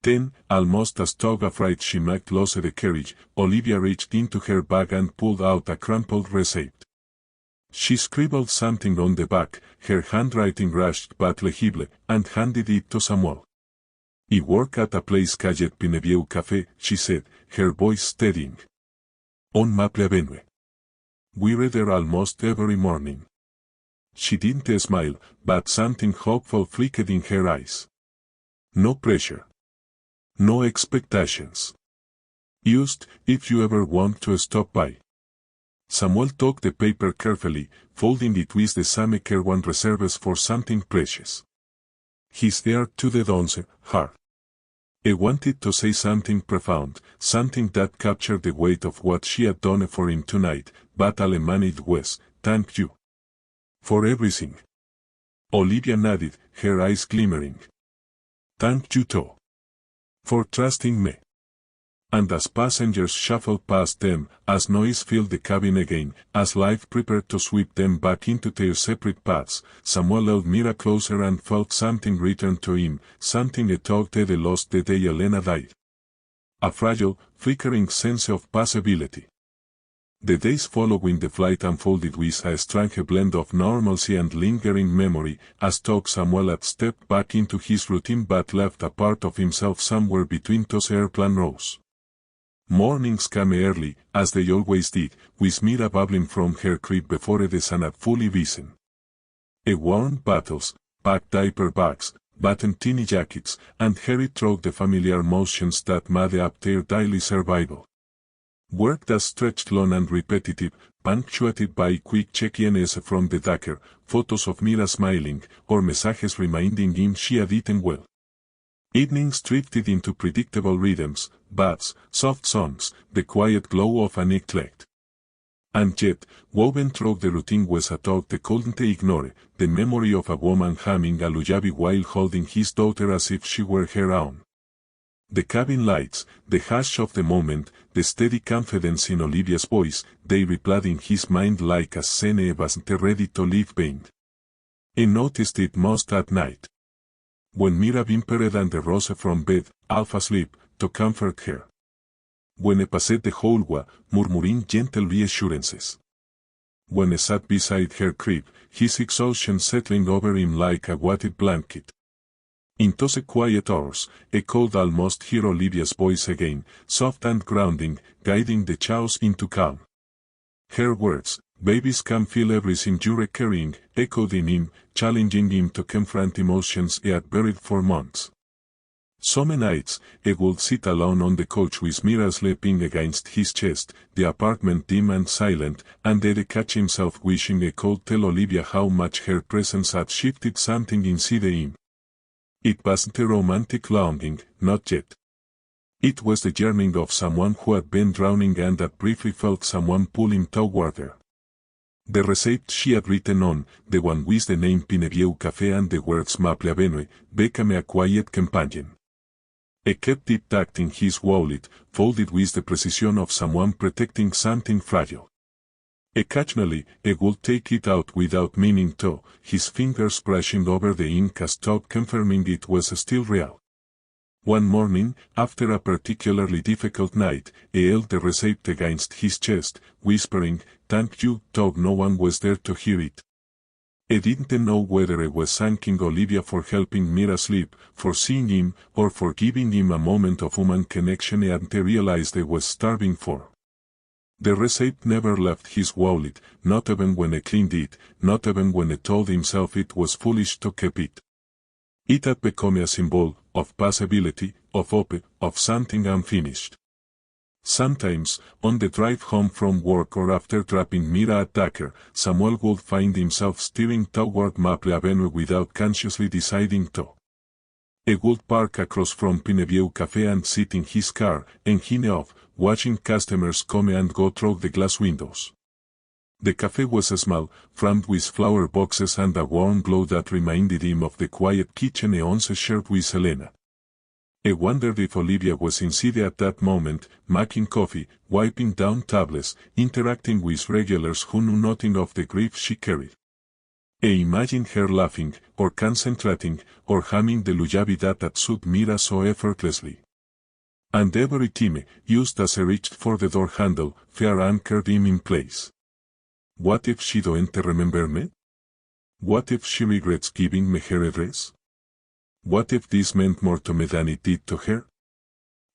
[SPEAKER 1] Then, almost as though afraid she might lose the carriage, Olivia reached into her bag and pulled out a crumpled receipt. She scribbled something on the back, her handwriting rushed but legible, and handed it to Samuel. "I work at a place called Pineview Café," she said, her voice steadying. "On Maple Avenue. We're there almost every morning." She didn't smile, but something hopeful flickered in her eyes. "No pressure. No expectations. Just, if you ever want to stop by." Samuel took the paper carefully, folding it with the same care one reserves for something precious. His ear to the donce, hard. He wanted to say something profound, something that captured the weight of what she had done for him tonight, but all he managed was, "Thank you. For everything." Olivia nodded, her eyes glimmering. "Thank you too. For trusting me." And as passengers shuffled past them, as noise filled the cabin again, as life prepared to sweep them back into their separate paths, Samuel held Mira closer and felt something return to him, something he thought he lost the day Elena died. A fragile, flickering sense of possibility. The days following the flight unfolded with a strange blend of normalcy and lingering memory, as though Samuel had stepped back into his routine but left a part of himself somewhere between those airplane rows. Mornings came early, as they always did, with Mira babbling from her crib before the sun had fully risen. He worn bottles, packed diaper bags, buttoned teeny jackets, and hurried through the familiar motions that made up their daily survival. Work that stretched long and repetitive, punctuated by quick check-ins from the doctor, photos of Mira smiling, or messages reminding him she had eaten well. Evenings drifted into predictable rhythms, baths, soft songs, the quiet glow of a neglect. And yet, woven through the routine was a thought they couldn't ignore, the memory of a woman humming a lullaby while holding his daughter as if she were her own. The cabin lights, the hush of the moment, the steady confidence in Olivia's voice, they replayed in his mind like a scene he wasn't ready to leave behind. He noticed it most at night. When Mira whimpered and rose from bed, half asleep, to comfort her. When he passed the hallway, murmuring gentle reassurances. When he sat beside her crib, his exhaustion settling over him like a weighted blanket. In those quiet hours, he could almost hear Olivia's voice again, soft and grounding, guiding the chaos into calm. Her words, "Babies can feel everything you're carrying," echoed in him, challenging him to confront emotions he had buried for months. Some nights, he would sit alone on the couch with Mira sleeping against his chest, the apartment dim and silent, and he'd catch himself wishing he could tell Olivia how much her presence had shifted something inside him. It wasn't a romantic longing, not yet. It was the yearning of someone who had been drowning and had briefly felt someone pulling toward her. The receipt she had written on, the one with the name Pineview Café and the words Maple Avenue, became a quiet companion. He kept it tucked in his wallet, folded with the precision of someone protecting something fragile. Occasionally, he would take it out without meaning to, his fingers brushing over the ink as though confirming it was still real. One morning, after a particularly difficult night, he held the receipt against his chest, whispering, "Thank you," though no one was there to hear it. He didn't know whether he was thanking Olivia for helping Mira sleep, for seeing him, or for giving him a moment of human connection he hadn't realized he was starving for. The receipt never left his wallet, not even when he cleaned it, not even when he told himself it was foolish to keep it. It had become a symbol of possibility, of hope, of something unfinished. Sometimes, on the drive home from work or after dropping Mira at Tucker, Samuel would find himself steering toward Maple Avenue without consciously deciding to. He would park across from Pineview Café and sit in his car, engine off, watching customers come and go through the glass windows. The café was small, framed with flower boxes and a warm glow that reminded him of the quiet kitchen he once shared with Helena. He wondered if Olivia was inside at that moment, making coffee, wiping down tablets, interacting with regulars who knew nothing of the grief she carried. He imagined her laughing, or concentrating, or humming the lullaby that had soothed Mira so effortlessly. And every time, used as he reached for the door handle, fear anchored him in place. What if she don't remember me? What if she regrets giving me her address? What if this meant more to me than it did to her?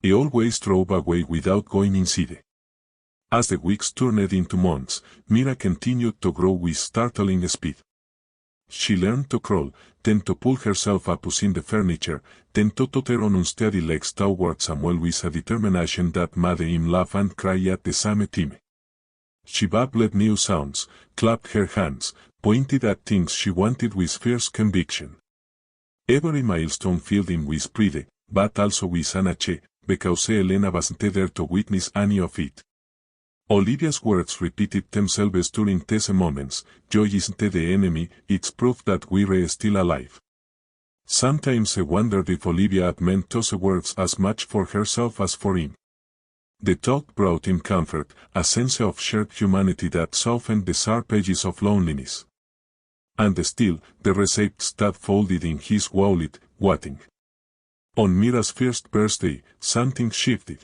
[SPEAKER 1] He always drove away without going inside. As the weeks turned into months, Mira continued to grow with startling speed. She learned to crawl, then to pull herself up using the furniture, then to totter on unsteady legs towards Samuel with a determination that made him laugh and cry at the same time. She babbled new sounds, clapped her hands, pointed at things she wanted with fierce conviction. Every milestone filled him with pride, but also with anxiety, because Elena wasn't there to witness any of it. Olivia's words repeated themselves during these moments: joy isn't the enemy, it's proof that we're still alive. Sometimes I wondered if Olivia had meant those words as much for herself as for him. The talk brought him comfort, a sense of shared humanity that softened the sharp edges of loneliness. And still, the receipts that folded in his wallet, waiting. On Mira's first birthday, something shifted.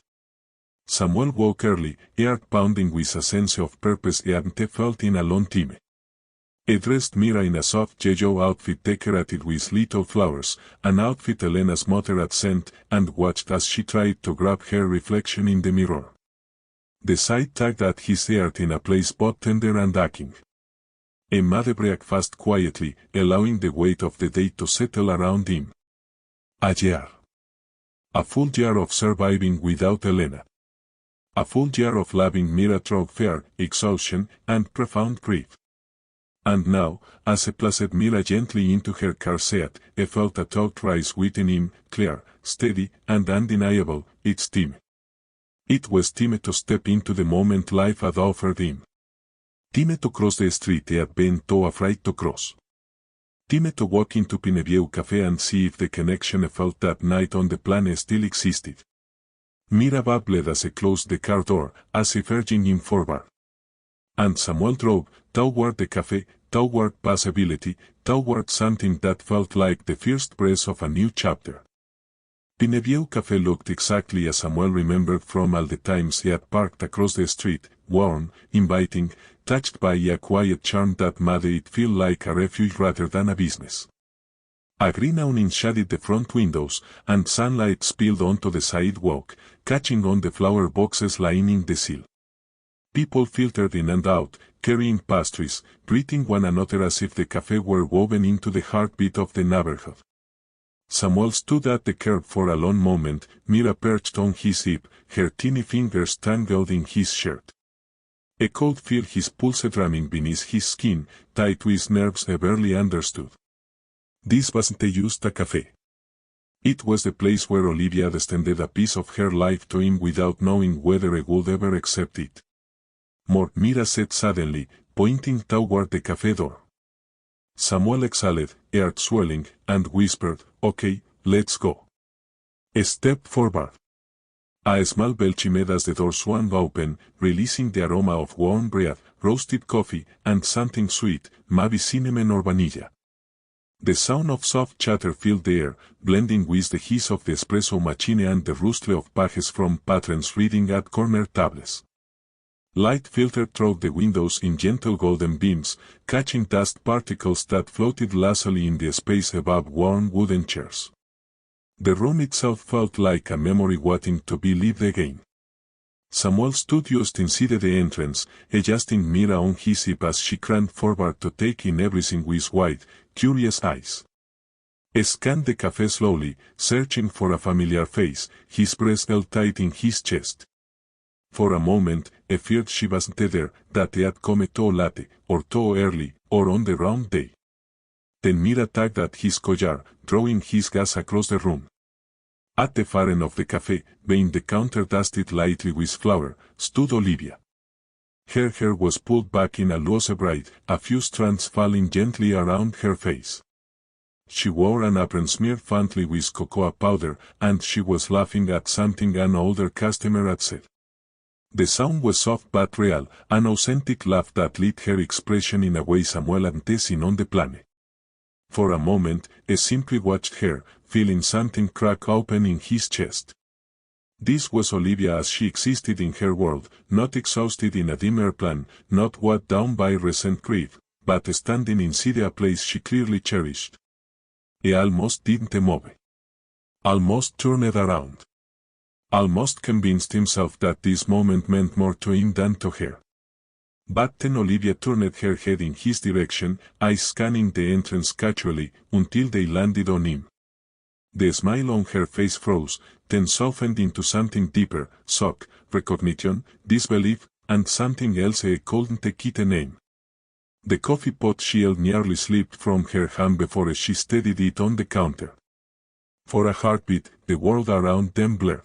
[SPEAKER 1] Samuel woke early, heart pounding with a sense of purpose he hadn't felt in a long time. He dressed Mira in a soft yellow outfit decorated with little flowers, an outfit Elena's mother had sent, and watched as she tried to grab her reflection in the mirror. The sight tugged at his heart in a place both tender and aching. He made breakfast quietly, allowing the weight of the day to settle around him. A year. A full year of surviving without Elena. A full year of loving Mira through fear, exhaustion, and profound grief. And now, as he placed Mira gently into her car seat, he felt a thought rise within him, clear, steady, and undeniable: it's time. It was time to step into the moment life had offered him. Time to cross the street he had been too afraid to cross. Time to walk into Pineview Cafe and see if the connection he felt that night on the plan still existed. Mira babbled as he closed the car door, as if urging him forward. And Samuel drove, toward the cafe, toward possibility, toward something that felt like the first breath of a new chapter. Pineview Cafe looked exactly as Samuel remembered from all the times he had parked across the street, warm, inviting, touched by a quiet charm that made it feel like a refuge rather than a business. A green awning shaded the front windows, and sunlight spilled onto the sidewalk, catching on the flower boxes lining the sill. People filtered in and out, carrying pastries, greeting one another as if the cafe were woven into the heartbeat of the neighborhood. Samuel stood at the curb for a long moment, Mira perched on his hip, her tiny fingers tangled in his shirt. He could feel his pulse drumming beneath his skin, tight with nerves he barely understood. This wasn't just a cafe. It was the place where Olivia extended a piece of her life to him without knowing whether he would ever accept it. More, Mira said suddenly, pointing toward the cafe door. Samuel exhaled, heart swelling, and whispered, "Okay, let's go." A step forward. A small bell chimed as the door swung open, releasing the aroma of warm bread, roasted coffee, and something sweet, maybe cinnamon or vanilla. The sound of soft chatter filled the air, blending with the hiss of the espresso machine and the rustle of pages from patrons reading at corner tables. Light filtered through the windows in gentle golden beams, catching dust particles that floated lazily in the space above worn wooden chairs. The room itself felt like a memory waiting to be lived again. Samuel stood just inside the entrance, adjusting Mira on his hip as she craned forward to take in everything with wide, curious eyes. He scanned the cafe slowly, searching for a familiar face, his breast held tight in his chest. For a moment, he feared she wasn't there, that he had come too late, or too early, or on the wrong day. Then Mira tugged at his collar, drawing his gaze across the room. At the far end of the cafe, behind the counter dusted lightly with flour, stood Olivia. Her hair was pulled back in a loose braid, a few strands falling gently around her face. She wore an apron smeared faintly with cocoa powder, and she was laughing at something an older customer had said. The sound was soft but real, an authentic laugh that lit her expression in a way Samuel hadn't seen on the planet. For a moment, he simply watched her, feeling something crack open in his chest. This was Olivia as she existed in her world, not exhausted in a dimmer plan, not weighed down by recent grief, but standing inside a place she clearly cherished. E almost didn't move. Almost turned around. Almost convinced himself that this moment meant more to him than to her. But then Olivia turned her head in his direction, eyes scanning the entrance casually, until they landed on him. The smile on her face froze, then softened into something deeper, shock, recognition, disbelief, and something else I couldn't quite name. The coffee pot she held nearly slipped from her hand before she steadied it on the counter. For a heartbeat, the world around them blurred.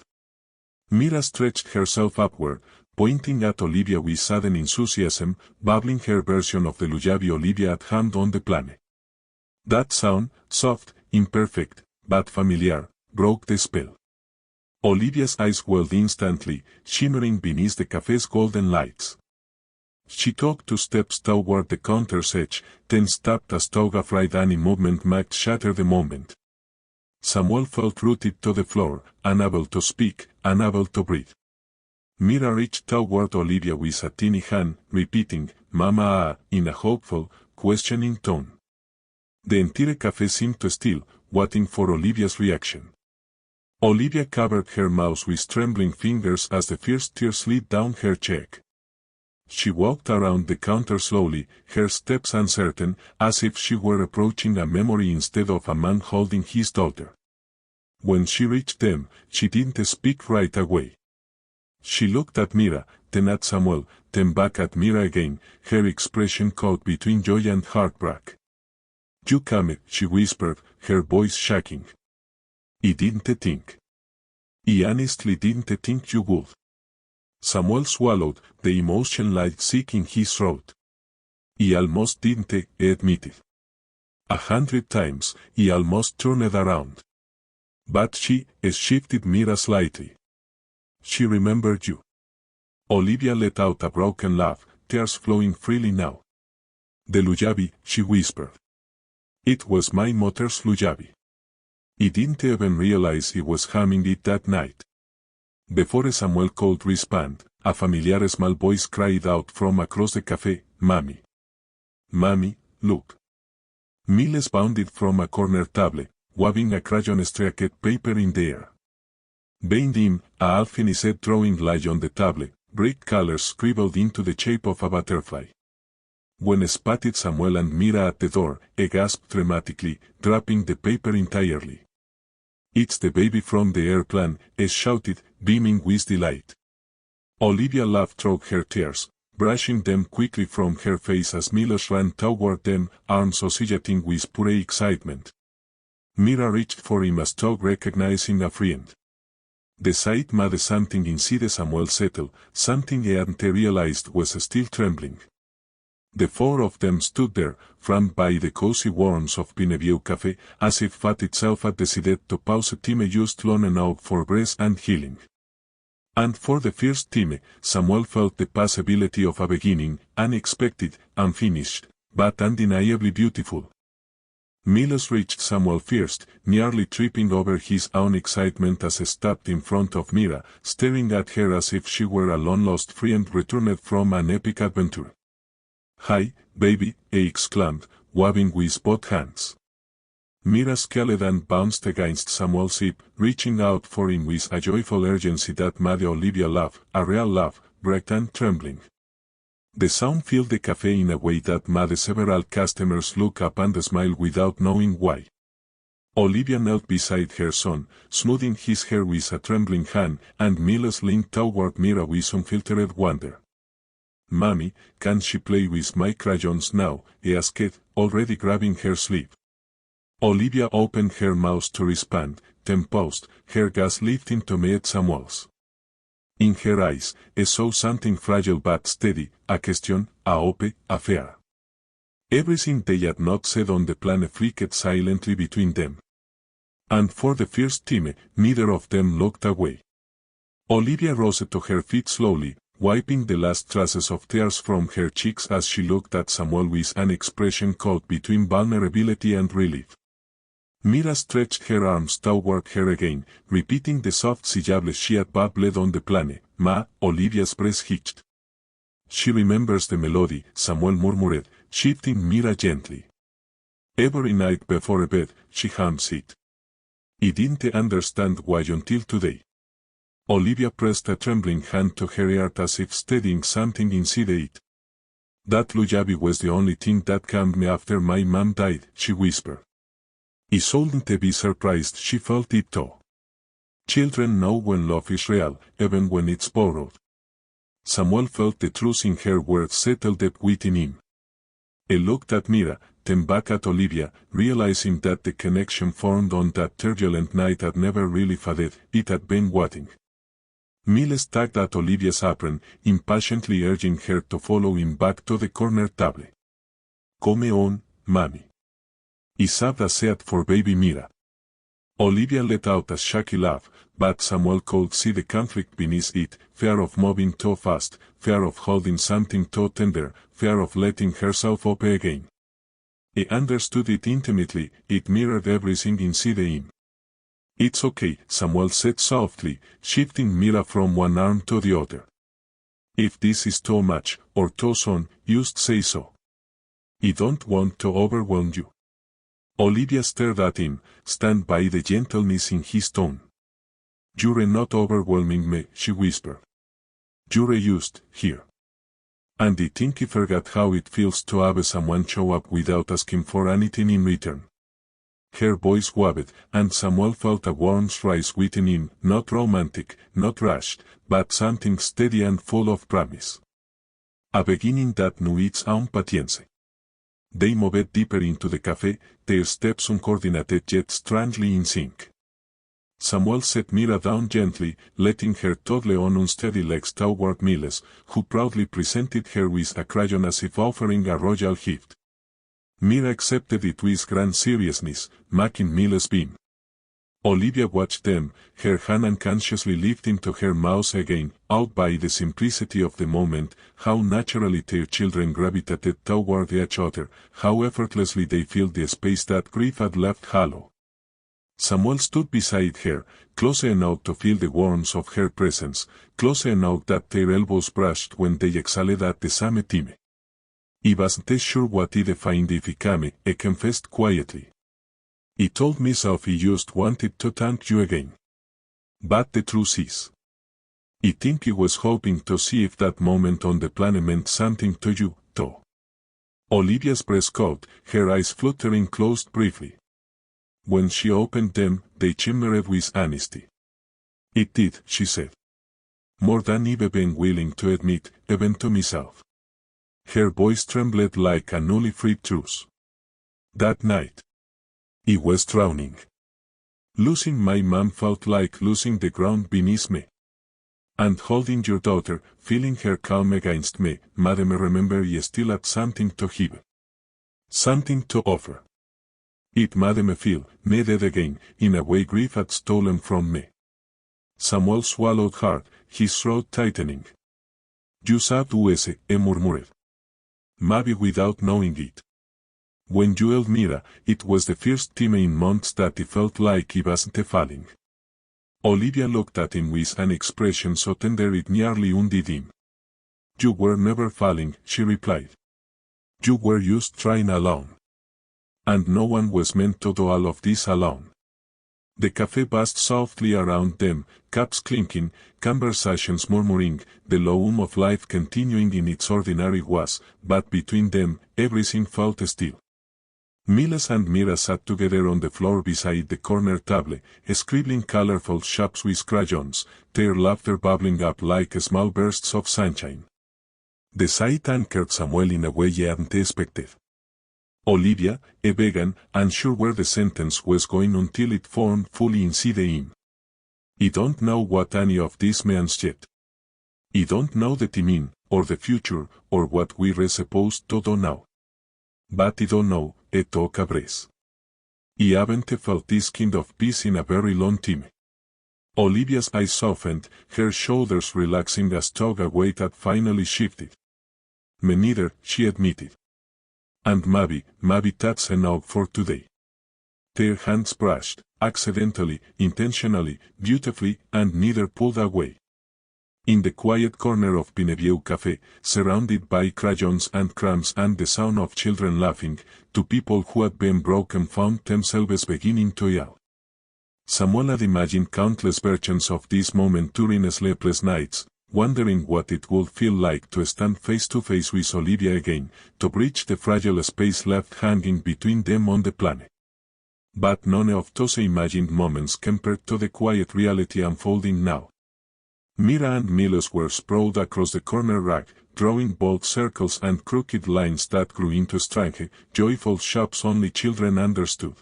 [SPEAKER 1] Mira stretched herself upward, pointing at Olivia with sudden enthusiasm, babbling her version of the lullaby Olivia had hummed on the planet. That sound, soft, imperfect, but familiar, broke the spell. Olivia's eyes welled instantly, shimmering beneath the cafe's golden lights. She took 2 steps toward the counter's edge, then stopped as though afraid any movement might shatter the moment. Samuel felt rooted to the floor, unable to speak, unable to breathe. Mira reached toward Olivia with a tiny hand, repeating, "Mama," in a hopeful, questioning tone. The entire cafe seemed to still, waiting for Olivia's reaction. Olivia covered her mouth with trembling fingers as the first tears slid down her cheek. She walked around the counter slowly, her steps uncertain, as if she were approaching a memory instead of a man holding his daughter. When she reached them, she didn't speak right away. She looked at Mira, then at Samuel, then back at Mira again, her expression caught between joy and heartbreak. "You came," she whispered, her voice shaking. "I didn't think. I honestly didn't think you would." Samuel swallowed, the emotion like sick in his throat. "I almost didn't," he admitted. 100 times, I almost turned around. But she shifted Mira slightly. "She remembered you." Olivia let out a broken laugh, tears flowing freely now. "The lullaby," she whispered. "It was my mother's lullaby. I didn't even realize he was humming it that night." Before Samuel could respond, a familiar small voice cried out from across the cafe, "Mommy. Mommy, look." Miles bounded from a corner table, waving a crayon-streaked paper in the air. Behind him, a half-finished drawing lay on the table, bright colors scribbled into the shape of a butterfly. When spotted Samuel and Mira at the door, he gasped dramatically, dropping the paper entirely. "It's the baby from the airplane," he shouted, beaming with delight. Olivia laughed through her tears, brushing them quickly from her face as Milos ran toward them, arms oscillating with pure excitement. Mira reached for him as though recognizing a friend. The sight made something inside Samuel settle, something he hadn't realized was still trembling. The 4 of them stood there, framed by the cozy warmth of Pineview Cafe, as if fate itself had decided to pause time just long enough for breath and healing. And for the first time, Samuel felt the possibility of a beginning, unexpected, unfinished, but undeniably beautiful. Milos reached Samuel first, nearly tripping over his own excitement as he stopped in front of Mira, staring at her as if she were a long-lost friend returned from an epic adventure. "Hi, baby," he exclaimed, waving with both hands. Mira scaled and bounced against Samuel's hip, reaching out for him with a joyful urgency that made Olivia laugh, a real laugh, breathed and trembling. The sound filled the cafe in a way that made several customers look up and smile without knowing why. Olivia knelt beside her son, smoothing his hair with a trembling hand, and Milos leaned toward Mira with unfiltered wonder. "Mommy, can she play with my crayons now?" he asked, already grabbing her sleeve. Olivia opened her mouth to respond, then paused, her gaze lifting to meet Samuel's. In her eyes, he saw something fragile but steady, a question, a hope, a fear. Everything they had not said on the planet flickered silently between them. And for the first time, neither of them looked away. Olivia rose to her feet slowly, wiping the last traces of tears from her cheeks as she looked at Samuel with an expression caught between vulnerability and relief. Mira stretched her arms toward her again, repeating the soft syllables she had babbled on the plane. Ma, Olivia's breast hitched. She remembers the melody, Samuel murmured, shifting Mira gently. Every night before bed, she hums it. I didn't understand why until today. Olivia pressed a trembling hand to her heart as if steadying something inside it. That lullaby was the only thing that calmed me after my mom died, she whispered. I shouldn't be surprised she felt it too. Children know when love is real, even when it's borrowed. Samuel felt the truth in her words settle deep within him. He looked at Mira, then back at Olivia, realizing that the connection formed on that turbulent night had never really faded, it had been waiting. Miles tugged at Olivia's apron, impatiently urging her to follow him back to the corner table. Come on, Mommy. Isabda said for baby Mira. Olivia let out a shaky laugh, but Samuel could see the conflict beneath it, fear of moving too fast, fear of holding something too tender, fear of letting herself up again. He understood it intimately, it mirrored everything inside him. It's okay, Samuel said softly, shifting Mira from one arm to the other. If this is too much, or too soon, just say so. I don't want to overwhelm you. Olivia stared at him, stunned by the gentleness in his tone. You're not overwhelming me, she whispered. You're just here. And I think I forgot how it feels to have someone show up without asking for anything in return. Her voice wavered, and Samuel felt a warmth rise within him, not romantic, not rushed, but something steady and full of promise. A beginning that knew its own patience. They moved deeper into the cafe, their steps uncoordinated yet strangely in sync. Samuel set Mira down gently, letting her toddle on unsteady legs toward Miles, who proudly presented her with a crayon as if offering a royal gift. Mira accepted it with grand seriousness, making Miles beam. Olivia watched them, her hand unconsciously lifting to her mouth again, awed by the simplicity of the moment, how naturally their children gravitated toward each other, how effortlessly they filled the space that grief had left hollow. Samuel stood beside her, close enough to feel the warmth of her presence, close enough that their elbows brushed when they exhaled at the same time. I wasn't sure what I'd find if I came, he confessed quietly. I told myself I just wanted to thank you again. But the truth is, I think I was hoping to see if that moment on the plane meant something to you, too. Olivia's breast caught, her eyes fluttering closed briefly. When she opened them, they shimmered with honesty. It did, she said. More than I've been willing to admit, even to myself. Her voice trembled like a newly freed truth. That night, I was drowning. Losing my mom felt like losing the ground beneath me. And holding your daughter, feeling her calm against me, made me remember I still had something to give. Something to offer. It made me feel, needed again, in a way grief had stolen from me. Samuel swallowed hard, his throat tightening. You saved us, he murmured. Maybe without knowing it. When you held Mira, it was the first time in months that I felt like I wasn't falling. Olivia looked at him with an expression so tender it nearly undid him. You were never falling, she replied. You were just trying alone. And no one was meant to do all of this alone. The cafe buzzed softly around them, cups clinking, conversations murmuring, the low hum of life continuing in its ordinary was, but between them, everything felt still. Miles and Mira sat together on the floor beside the corner table, scribbling colorful shapes with crayons, their laughter bubbling up like small bursts of sunshine. The sight anchored Samuel in a way he hadn't expected. Olivia, a vegan, unsure where the sentence was going until it formed fully inside him. I don't know what any of this means yet. I don't know the timing, or the future, or what we're supposed to do now. But I don't know, he took a breath. I haven't felt this kind of peace in a very long time. Olivia's eyes softened, her shoulders relaxing as Toga weight had finally shifted. Me neither, she admitted. And maybe that's enough for today. Their hands brushed, accidentally, intentionally, beautifully, and neither pulled away. In the quiet corner of Pineview Café, surrounded by crayons and crumbs and the sound of children laughing, two people who had been broken found themselves beginning to yell. Samuel had imagined countless versions of this moment during sleepless nights, wondering what it would feel like to stand face to face with Olivia again, to bridge the fragile space left hanging between them on the planet. But none of those imagined moments compared to the quiet reality unfolding now. Mira and Milos were sprawled across the corner rack, drawing bold circles and crooked lines that grew into strange, joyful shapes only children understood.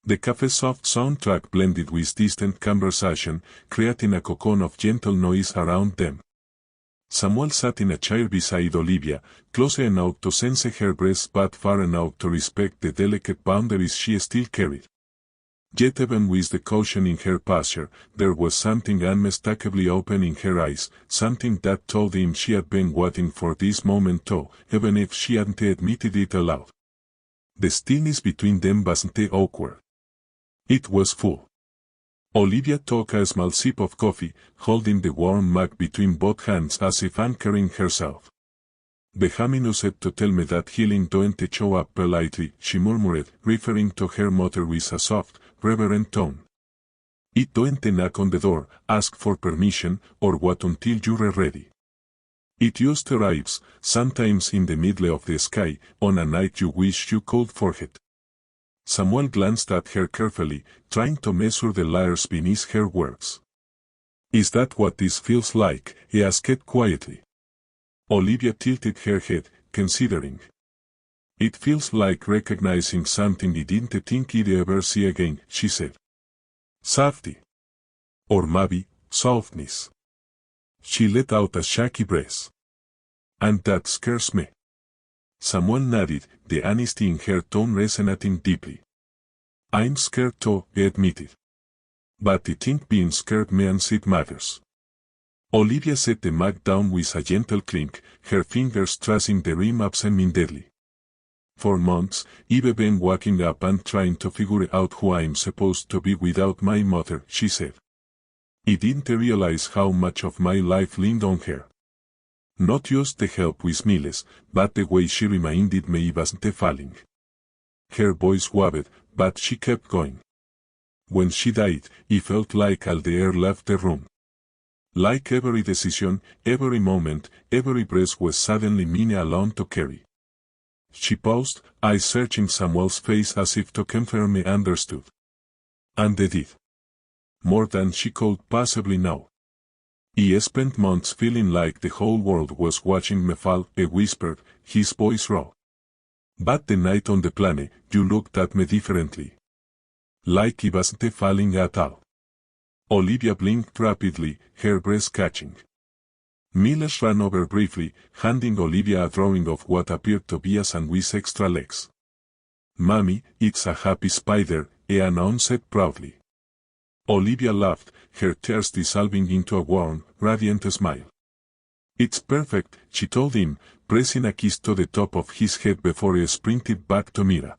[SPEAKER 1] The cafe's soft soundtrack blended with distant conversation, creating a cocoon of gentle noise around them. Samuel sat in a chair beside Olivia, close enough to sense her breath but far enough to respect the delicate boundaries she still carried. Yet even with the caution in her posture, there was something unmistakably open in her eyes, something that told him she had been waiting for this moment too, even if she hadn't admitted it aloud. The stillness between them wasn't awkward. It was full. Olivia took a small sip of coffee, holding the warm mug between both hands as if anchoring herself. "Benjamin used to tell me that healing don't show up politely," she murmured, referring to her mother with a soft, reverent tone. "It don't knock on the door, ask for permission, or what until you're ready. It just arrives, sometimes in the middle of the sky, on a night you wish you could forget." Samuel glanced at her carefully, trying to measure the layers beneath her words. "Is that what this feels like?" he asked quietly. Olivia tilted her head, considering. "It feels like recognizing something he didn't think he'd ever see again," she said. "Safety. Or maybe, softness." She let out a shaky breath. "And that scares me." Samuel nodded, the honesty in her tone resonating deeply. "I'm scared too," he admitted. "But I think being scared means it matters." Olivia set the mug down with a gentle clink, her fingers tracing the rim absent-mindedly. "For months, I've been waking up and trying to figure out who I'm supposed to be without my mother," she said. "I didn't realize how much of my life leaned on her. Not just the help with meals, but the way she reminded me I wasn't failing." Her voice wavered, but she kept going. "When she died, it felt like all the air left the room. Like every decision, every moment, every breath was suddenly mine alone to carry." She paused, eyes searching Samuel's face as if to confirm he understood. And they did. More than she could possibly know. "I spent months feeling like the whole world was watching me fall," he whispered, his voice raw. "But the night on the planet, you looked at me differently. Like I wasn't falling at all." Olivia blinked rapidly, her breath catching. Miles ran over briefly, handing Olivia a drawing of what appeared to be a sand with extra legs. "Mommy, it's a happy spider," he announced proudly. Olivia laughed, her tears dissolving into a warm, radiant smile. "It's perfect," she told him, pressing a kiss to the top of his head before he sprinted back to Mira.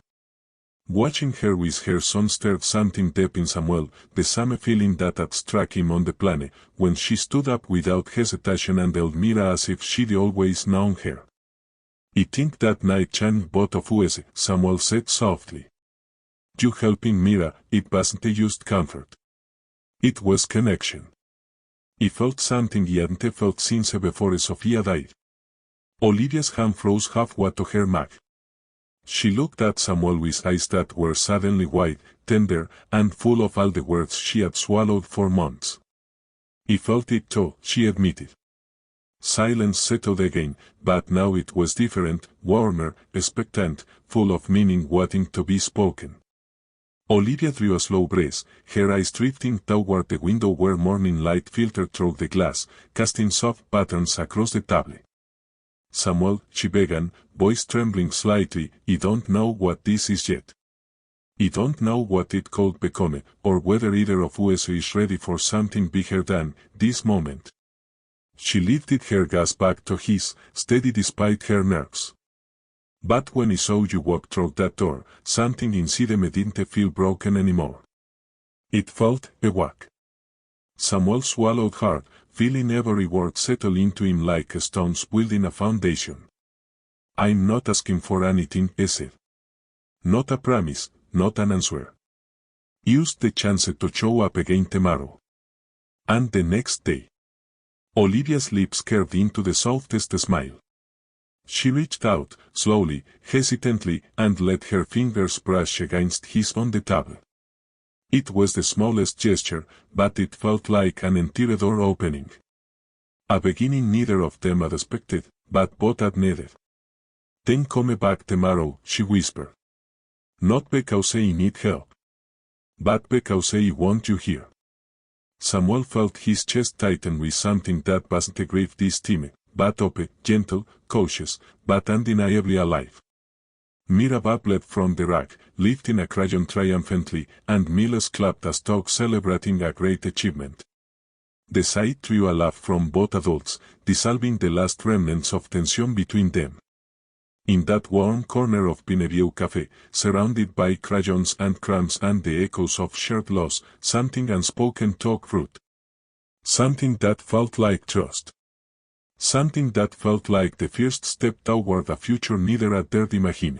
[SPEAKER 1] Watching her with her son stirred something deep in Samuel, the same feeling that had struck him on the planet, when she stood up without hesitation and held Mira as if she'd always known her. "I think that night changed both of us," Samuel said softly. "You helping Mira, it wasn't just comfort. It was connection. I felt something I hadn't felt since before Sophia died." Olivia's hand froze halfway to her mug. She looked at Samuel with eyes that were suddenly wide, tender, and full of all the words she had swallowed for months. "I felt it too," she admitted. Silence settled again, but now it was different, warmer, expectant, full of meaning waiting to be spoken. Olivia drew a slow breath, her eyes drifting toward the window where morning light filtered through the glass, casting soft patterns across the table. "Samuel," she began, voice trembling slightly, "I don't know what this is yet. I don't know what it could become, or whether either of us is ready for something bigger than this moment." She lifted her gaze back to his, steady despite her nerves. But when I saw you walk through that door, something inside me didn't feel broken anymore. It felt awake. Samuel swallowed hard, feeling every word settle into him like stones building a foundation. I'm not asking for anything, he said. Not a promise, not an answer. Use the chance to show up again tomorrow. And the next day. Olivia's lips curved into the softest smile. She reached out, slowly, hesitantly, and let her fingers brush against his on the table. It was the smallest gesture, but it felt like an entire door opening. A beginning neither of them had expected, but both had needed. Then come back tomorrow, she whispered. Not because I need help. But because I want you here. Samuel felt his chest tighten with something that wasn't grief this timid, but open, gentle, cautious, but undeniably alive. Mira bubbled from the rack, lifting a crayon triumphantly, and Miles clapped a stalk celebrating a great achievement. The sight drew a laugh from both adults, dissolving the last remnants of tension between them. In that warm corner of Pineview Cafe, surrounded by crayons and crumbs and the echoes of shared loss, something unspoken took root. Something that felt like trust. Something that felt like the first step toward a future neither had dared imagine.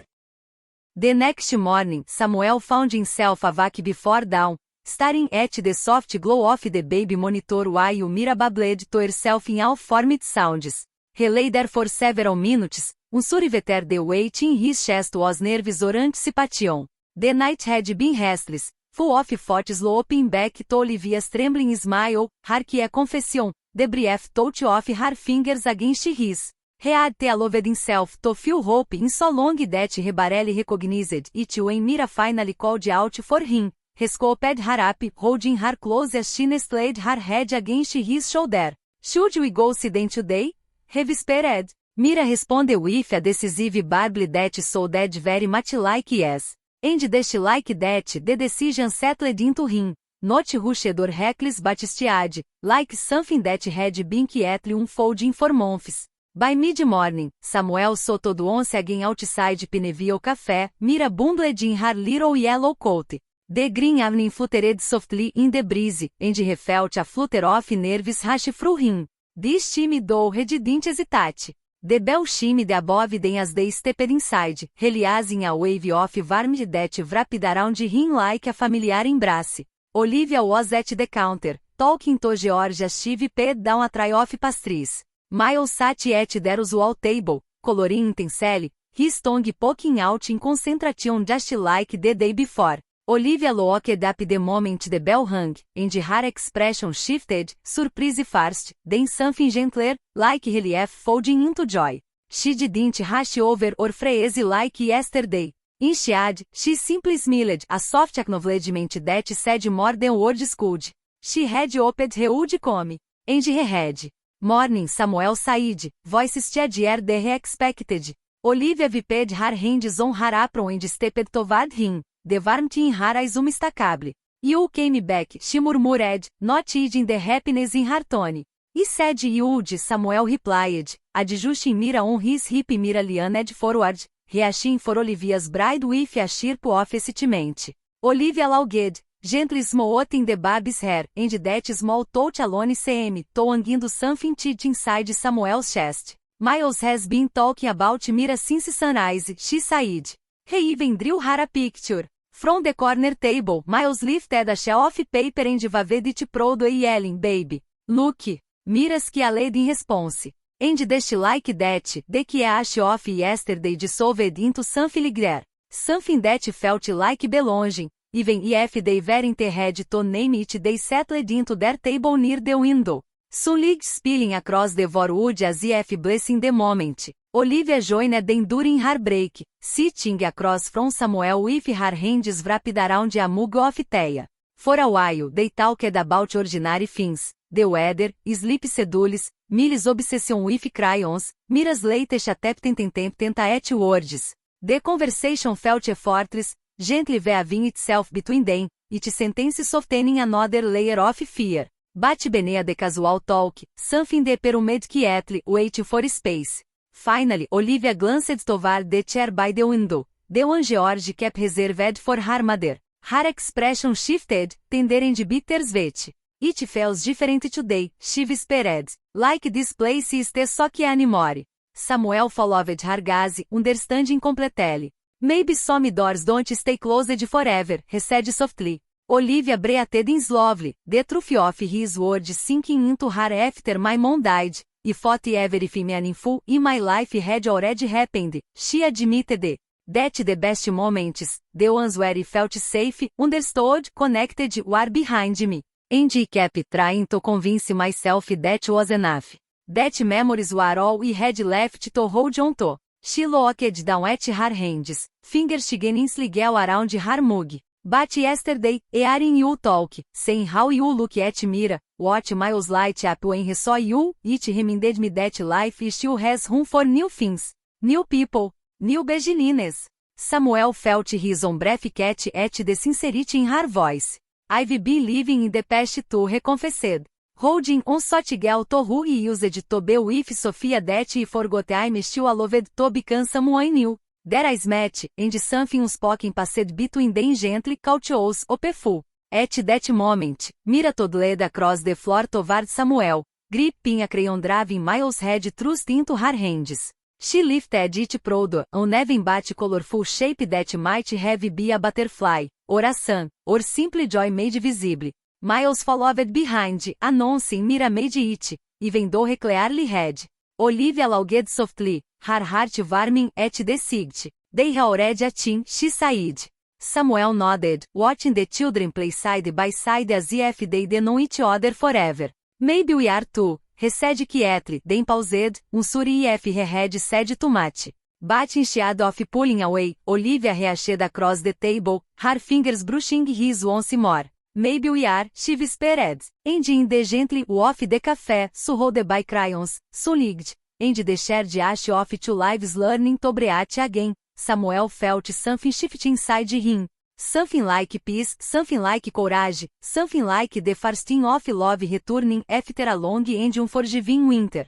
[SPEAKER 2] The next morning, Samuel found himself awake before dawn, staring at the soft glow of the baby monitor while Mira babbled to herself in all formed sounds. He lay there for several minutes, uncertain the weight in his chest was nervous or anticipation. The night had been restless, full of thoughts looping back to Olivia's trembling smile, her quiet confession, the brief touch of her fingers against his. He had allowed himself to feel hope in so long that he barely recognized it when Mira finally called out for him. He scooped her up, holding her close as she nestled her head against his shoulder. Should we go sit down today? He whispered. Mira responded with a decisive babble that sounded very much like yes. And just like that the decision settled into him. Not rushed or reckless but steady, like something that had been quietly unfolding for months. By mid-morning, Samuel saw once again outside Pineville Café, Mira bundled in her little yellow coat. The green evening fluttered softly in the breeze, and he felt a flutter of nerves rush through him. This time though he didn't hesitate. The bell chimed above them as they stepped inside, releasing a wave of warmth that wrapped around him like a familiar embrace. Olivia was at the counter, talking to Georgia as she wiped down a tray of pastries. Miles sat at their usual table, coloring intensely, his tongue poking out in concentration just like the day before. Olivia looked up the moment the bell rang, and her expression shifted, surprise first, then something gentler, like relief folding into joy. She didn't rush over or freeze like yesterday. Instead, she simply smiled, a soft acknowledgement that said more than words could. She had opened her would come. And he had. Morning, Samuel said, voice steadier than he expected. Olivia wiped her hands on her apron and stepped toward him, the warmth in her eyes unmistakable. You came back, she murmured, not hiding the happiness in her tone. I said you would, Samuel replied, adjusting Mira on his hip. Mira leaned forward, reaching for Olivia's bride with a chirp of excitement. Olivia laughed, gently smoothing the baby's hair, and that small touch alone seemed to hanging something tight inside Samuel's chest. Miles has been talking about Mira since sunrise, she said. He even drew her a picture. From the corner table, Miles lifted a sheet of paper and waved it proudly, yelling, baby, look. Mira squealed in response. And just like that, the chaos of yesterday dissolved into something lighter. Something that felt like belonging. Even if they weren't ready to name it, they settled into their table near the window. Sunlight spilling across the wood as if blessing the moment. Olivia joined them during her break, sitting across from Samuel with her hands wrapped around a mug of tea. For a while they talked about ordinary things, the weather, sleep schedules, Millie's obsession with crayons, Mira's latest attempt at words. The conversation felt effortless, gently weaving itself between them, each sentence softening another layer of fear. But beneath the casual talk, something deeper made quietly wait for space. Finally, Olivia glanced toward the chair by the window. The one George kept reserved for her mother. Her expression shifted, tender and bittersweet. It feels different today, she whispered. Like this place is the sock anymore. Samuel followed her gaze, understanding completely. Maybe some doors don't stay closed forever, he said softly. Olivia breathed in slowly, the truth of his words sinking into her after my mom died. I thought everything meaningful in my life had already happened, she admitted. That the best moments, the ones where I felt safe, understood, connected, were behind me. And I kept trying to convince myself that was enough. That memories were all we had left to hold on to. She looked down at her hands, fingers beginning go around her mug. But yesterday, hearing you talk, saying how you look at Mira, watch Miles light up when he saw you, it reminded me that life still has room for new things, new people, new beginnings. Samuel felt his own breath catch at the sincerity in her voice. I've been living in the past too, he confessed. Holding on such girl to who he used to be with Sophia that he forgot I'm still allowed to become someone new. There is match, and something unspoken passed between them gently caught o perful. At that moment, Mira toddled across the floor toward Samuel, gripping a crayon driving Miles' head thrust into her hands. She lifted it proud, uneven but colorful shape that might have been a butterfly, or a sun, or simply joy made visible. Miles followed behind, announcing Mira made it, even though he clearly had. Olivia laughed softly, her heart warming at the sight. They are already a team, she said. Samuel nodded, watching the children play side by side as if they'd known each other forever. Maybe we are too, he said quietly, then paused, unsure if he had said too much. But instead of pulling away, Olivia reached across the table, her fingers brushing his once more. Maybe we are, she whispered, and in the gentle of the café, surrounded by crayons, sunlight, and the shared ash of two lives learning to breathe again, Samuel felt something shift inside him. Something like peace, something like courage, something like the fasting of love returning after a long and unforgiving winter.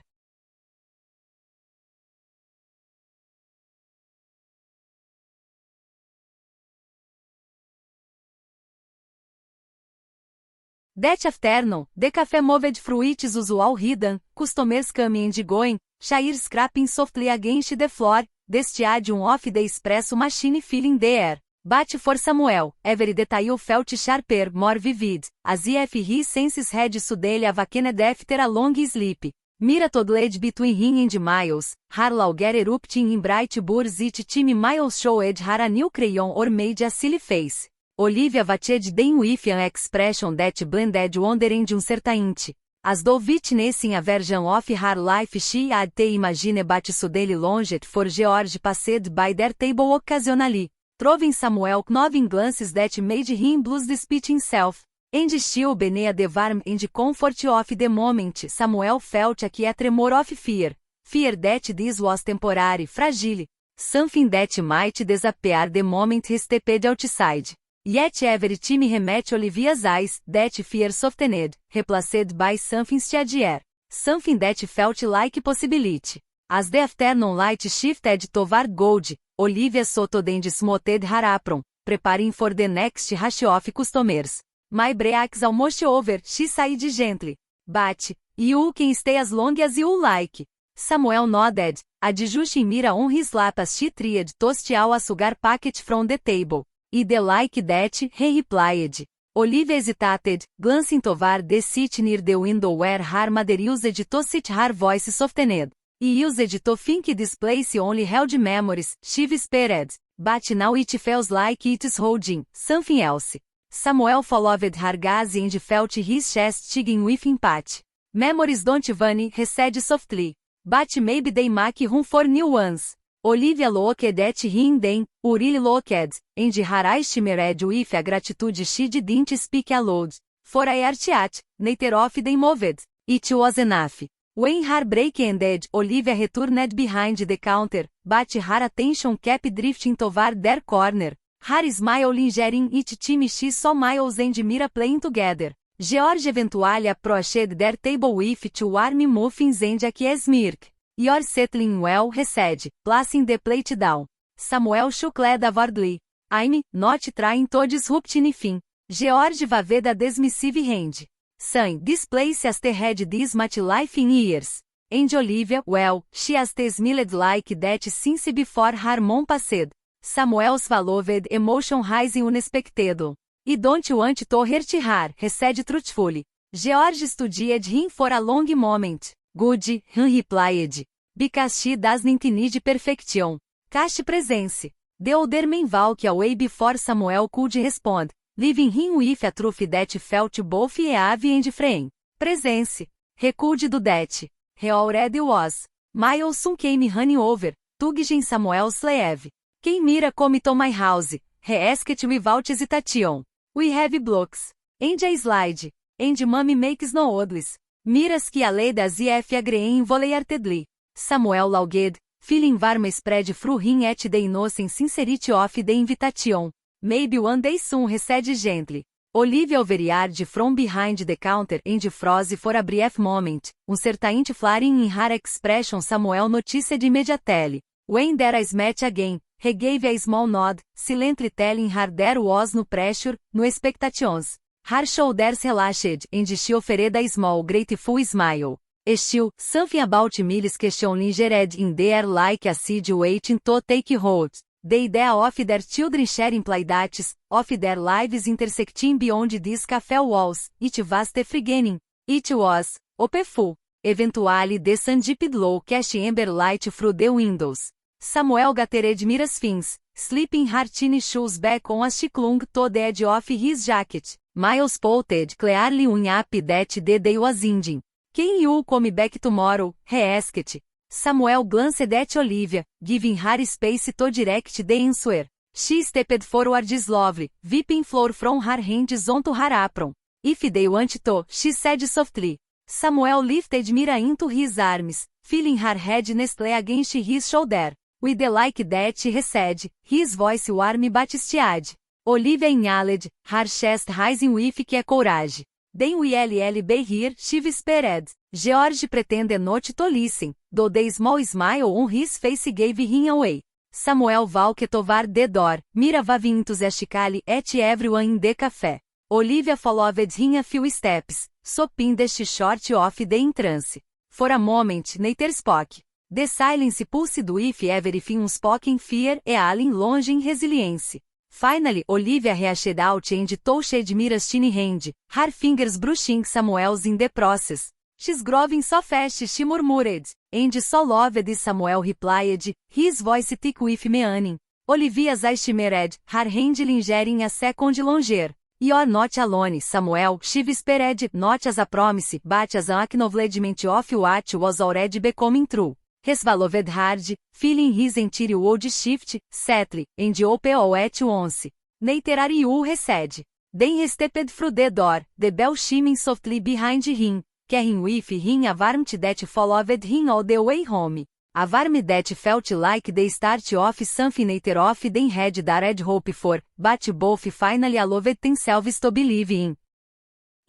[SPEAKER 2] That afternoon, the café moved through its usual rhythm, customers coming and going, chairs scraping softly against the floor, the stadium of the espresso machine filling the air. But for Samuel, every detail felt sharper, more vivid, as if his senses had suddenly awakened after a long sleep. Mira toddled between him and Miles, her laughter erupting in bright bursts each time Miles showed her a new crayon or made a silly face. Olivia watched them with an expression that blended wonder and uncertainty. As though witnessing a version of her life she had imagined but suddenly longed for. George passed by their table occasionally, throwing Samuel knowing glances that made him lose the speech himself. And still beneath the warmth and comfort of the moment, Samuel felt a quiet tremor of fear. Fear that this was temporary, fragile. Something that might disappear the moment he stepped outside. Yet every time he met Olivia's eyes, that fear softened, replaced by something steadier. Something that felt like possibility. As the afternoon light shifted toward gold, Olivia sotted and smoothed her apron, preparing for the next rush of customers. My break's almost over, she sighed gently. But, you can stay as long as you like. Samuel nodded, adjusting Mira on his lap as she tried to steal a cigar packet from the table. I'd like that, he replied. Olivia hesitated, glancing toward the seat near the window where her mother used to sit, her voice softened. I used to think this place only held memories, she whispered, but now it feels like it's holding something else. Samuel followed her gaze and felt his chest tingling with empathy. Memories don't vanish, he said softly. But maybe they make room for new ones. Olivia looked at him then, really looked, and her eyes shimmered with a gratitude she didn't speak aloud. For a heart, neither of them moved. It was enough. When her break ended, Olivia returned behind the counter, but her attention kept drifting toward their corner. Her smile lingering each time she saw Miles and Mira playing together. George eventually approached their table with two warm muffins and a kiss milk. You're settling well, recede, placing the plate down. Samuel chuclé da Vardly. I'm not trying to disrupt anything. George Vaveda dismissive hand. Son, this place has had this much life in years. And Olivia, well, she has smiled like that since before her mom passed. Samuel's beloved emotion rising unexpected. I don't want to hurt her, he said truthfully. George studied him for a long moment. Good, he replied. Because she doesn't need perfection. Cash presence. The older man walked away before Samuel could respond, leaving him with a truth that felt both heavy and freeing. Presence. He could do that. He already was. Miles soon came running over, tugging Samuel's sleeve. Quem mira come to my house? He asked without hesitation. We have blocks. And a slide. And mommy makes no odds. Miras que a lei das if agreeing wholeheartedly. Samuel laughed, feeling warm spread through him at the innocent sincerity of the invitation. Maybe one day soon, he said gently. Olivia overheard from behind the counter and froze for a brief moment, uncertainty flaring in her expression. Samuel noticed immediately. When their eyes met again, he gave a small nod, silently telling her there was no pressure, no expectations. Her shoulders relaxed, and she offered a small grateful smile. Still, something about Millie's question lingered in the air like a seed waiting to take hold. The idea of their children sharing playdates, of their lives intersecting beyond these cafe walls, it was the beginning. It was, hopeful. Eventually the sun dipped low cast amber light through the windows. Samuel gathered Mira's fins, slipping her tiny shoes back on as she clung to the edge of his jacket. Miles pouted clearly on up that the day was ending. Can you come back tomorrow? He asked. Samuel glanced at Olivia, giving her space to direct the answer. She stepped forward slowly, wiping flour from her hands onto her apron. If they want to, she said softly. Samuel lifted Mira into his arms, feeling her head nestle against his shoulder. With the like that, he said, his voice warm but steady. Olivia inhaled, her chest rising with courage. Then we'll be here, she whispered. George pretended not to listen, though the small smile on his face gave him away. Samuel walked toward the door, Mira waving enthusiastically at everyone in the café. Olivia followed him a few steps, sopping the short of the entrance. For a moment neither spoke. The silence pulsed with everything unspoken fear e alien longing resilience. Finally, Olivia reached out and touched Mira's tiny hand, her fingers brushing Samuel's in the process. She's growing so fast, she murmured, and so loved, Samuel replied, his voice thick with meaning. Olivia's eyes shimmered, her hand lingering a second longer. You're not alone, Samuel, she whispered, not as a promise, but as an acknowledgement of what was already becoming true. He swallowed hard, feeling his entire world shift, settle, and open all at once. Neither are you, he said. Then he stepped through the door, the bell chiming softly behind him, carrying with him a warmth that followed him all the way home. A warmth that felt like the start of something neither of them had dared hope for, but both finally allowed themselves to believe in.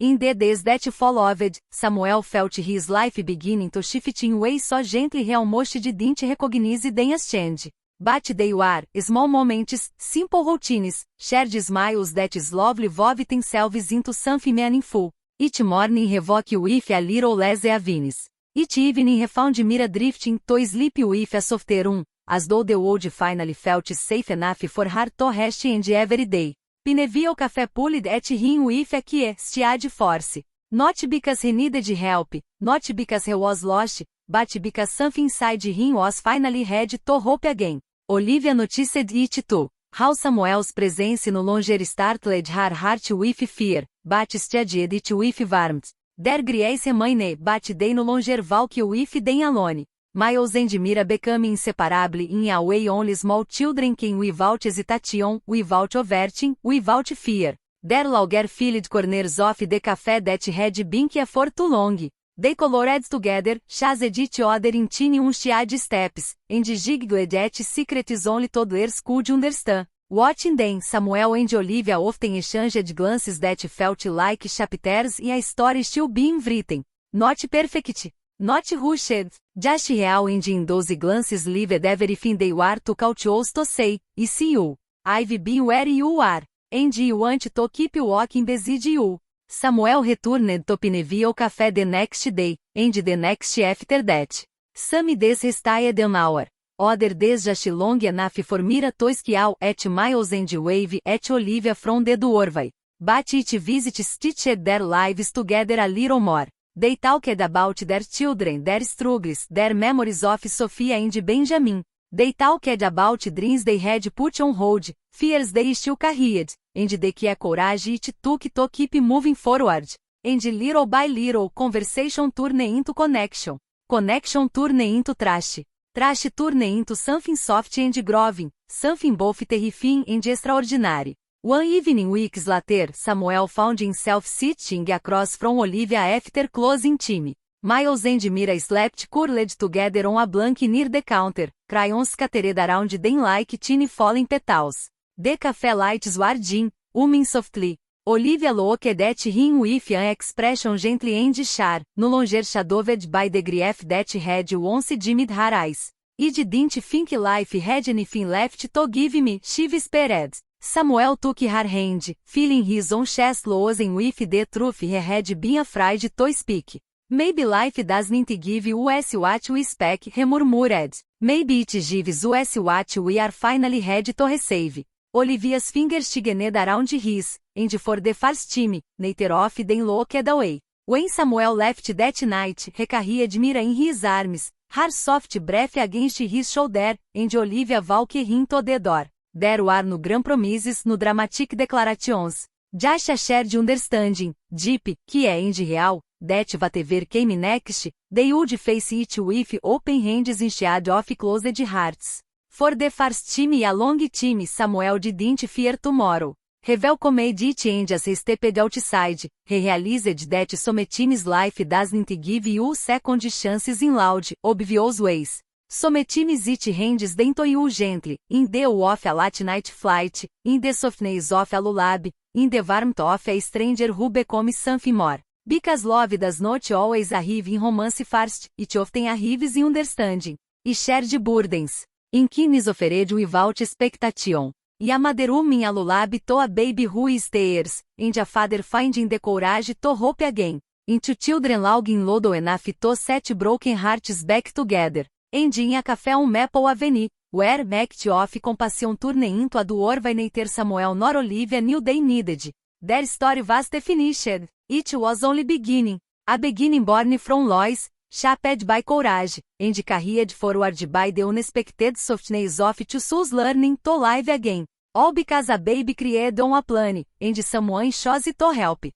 [SPEAKER 2] In the days that followed, Samuel felt his life beginning to shift in ways so gently he almost didn't recognize them as change. But they were small moments, simple routines, shared smiles that slowly wove themselves into something meaningful. Each morning he woke with a little less heaviness. Each evening he found Mira drifting to sleep with a softer one, as though the world finally felt safe enough for her to rest and every day. Pineville Café pulled at him with a steady force. Not because he needed help, not because he was lost, but because something inside him was finally ready to hope again. Olivia noticed it too. How Samuel's presence no longer startled her heart with fear, but steadied it with warmth. Their grace remained, but they no longer walked with them alone. Miles and Mira became inseparable in a way only small children can, without hesitation, without overting, without fear. Their lager-filled corners of the café that had been here for too long. They colored together, chased each other in tiny unsteady steps, and jiggled at secrets only toddlers could understand. Watching them, Samuel and Olivia often exchanged glances that felt like chapters in a story still being written. Not perfect, Not rushed. Just real and in those glances lived everything they were to cautious to say, I see you. I've been where you are. And you want to keep walking beside you. Samuel returned to Pineville Café the next day, and the next after that. Some days stayed an hour. Other days just long enough for Mira to ski at miles and wave at Olivia from the doorway. But it visits stitched their lives together a little more. They talked about their children, their struggles, their memories of Sophia and Benjamin. They talked about dreams they had put on hold, fears they still carried, and the courage it took to keep moving forward. And little by little conversation turned into connection. Connection turned into trash. Trash turned into something soft and growing, something both terrifying and extraordinary. One evening weeks later, Samuel found himself sitting across from Olivia after closing time. Miles and Mira slept curled together on a blanket near the counter, crayons scattered around them like tiny falling petals. The cafe lights were dim, humming softly. Olivia looked at him with an expression gentle and sharp, no longer shadowed by the grief that had once dimmed her eyes. I didn't think life had anything left to give me, she whispered. Samuel took her hand, feeling his own chest loosen with the truth he had been afraid to speak. Maybe life doesn't give us what we expect, he murmured. Maybe it gives us what we are finally ready to receive. Olivia's fingers tightened around his, and for the first time, neither of them looked away. When Samuel left that night, he carried Mira in his arms, her soft breath against his shoulder, and Olivia walked him to the door. There were no grand promises, no dramatic declarations. Just a shared understanding, deep, que é and real, that whatever came next, they would face it with open hands instead of closed hearts. For the first time a long time Samuel didn't fear tomorrow. He welcomed it and as he stepped outside, he realized that sometimes life doesn't give you second chances in loud, obvious ways. Sometimes it hands them to you gently, in the awe of a late night flight, in the softness of a lullaby, in the warmth of a stranger who becomes something more. Because love does not always arrive in romance first, it often arrives in understanding. E shared burdens. In kindness offered without expectation. E a mother humming a lullaby to a baby who is tears, and a father finding the courage to hope again. Into children longing low enough to set broken hearts back together. And in a café on Maple Avenue, where act of compassion turned into a doorway neither Samuel nor Olivia knew they needed. Their story was finished. It was only beginning. A beginning born from loss, shaped by courage, and carried forward by the unexpected softness of Chusu's learning to live again. All because a baby cried on a plane, and someone chose to help.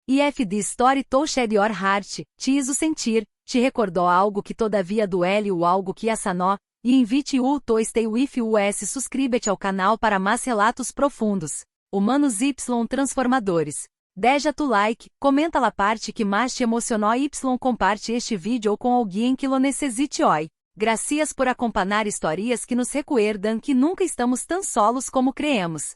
[SPEAKER 2] E if this story touched your heart, te hizo sentir, te recordou algo que todavia doeu ou algo que a sanou, e invite-o to stay with us. Suscríbete ao canal para mais relatos profundos, humanos y transformadores. Deja tu like, comenta la parte que mais te emocionou y comparte este vídeo com alguém que lo necessite hoy. Gracias por acompanhar histórias que nos recuerdan que nunca estamos tão solos como creemos.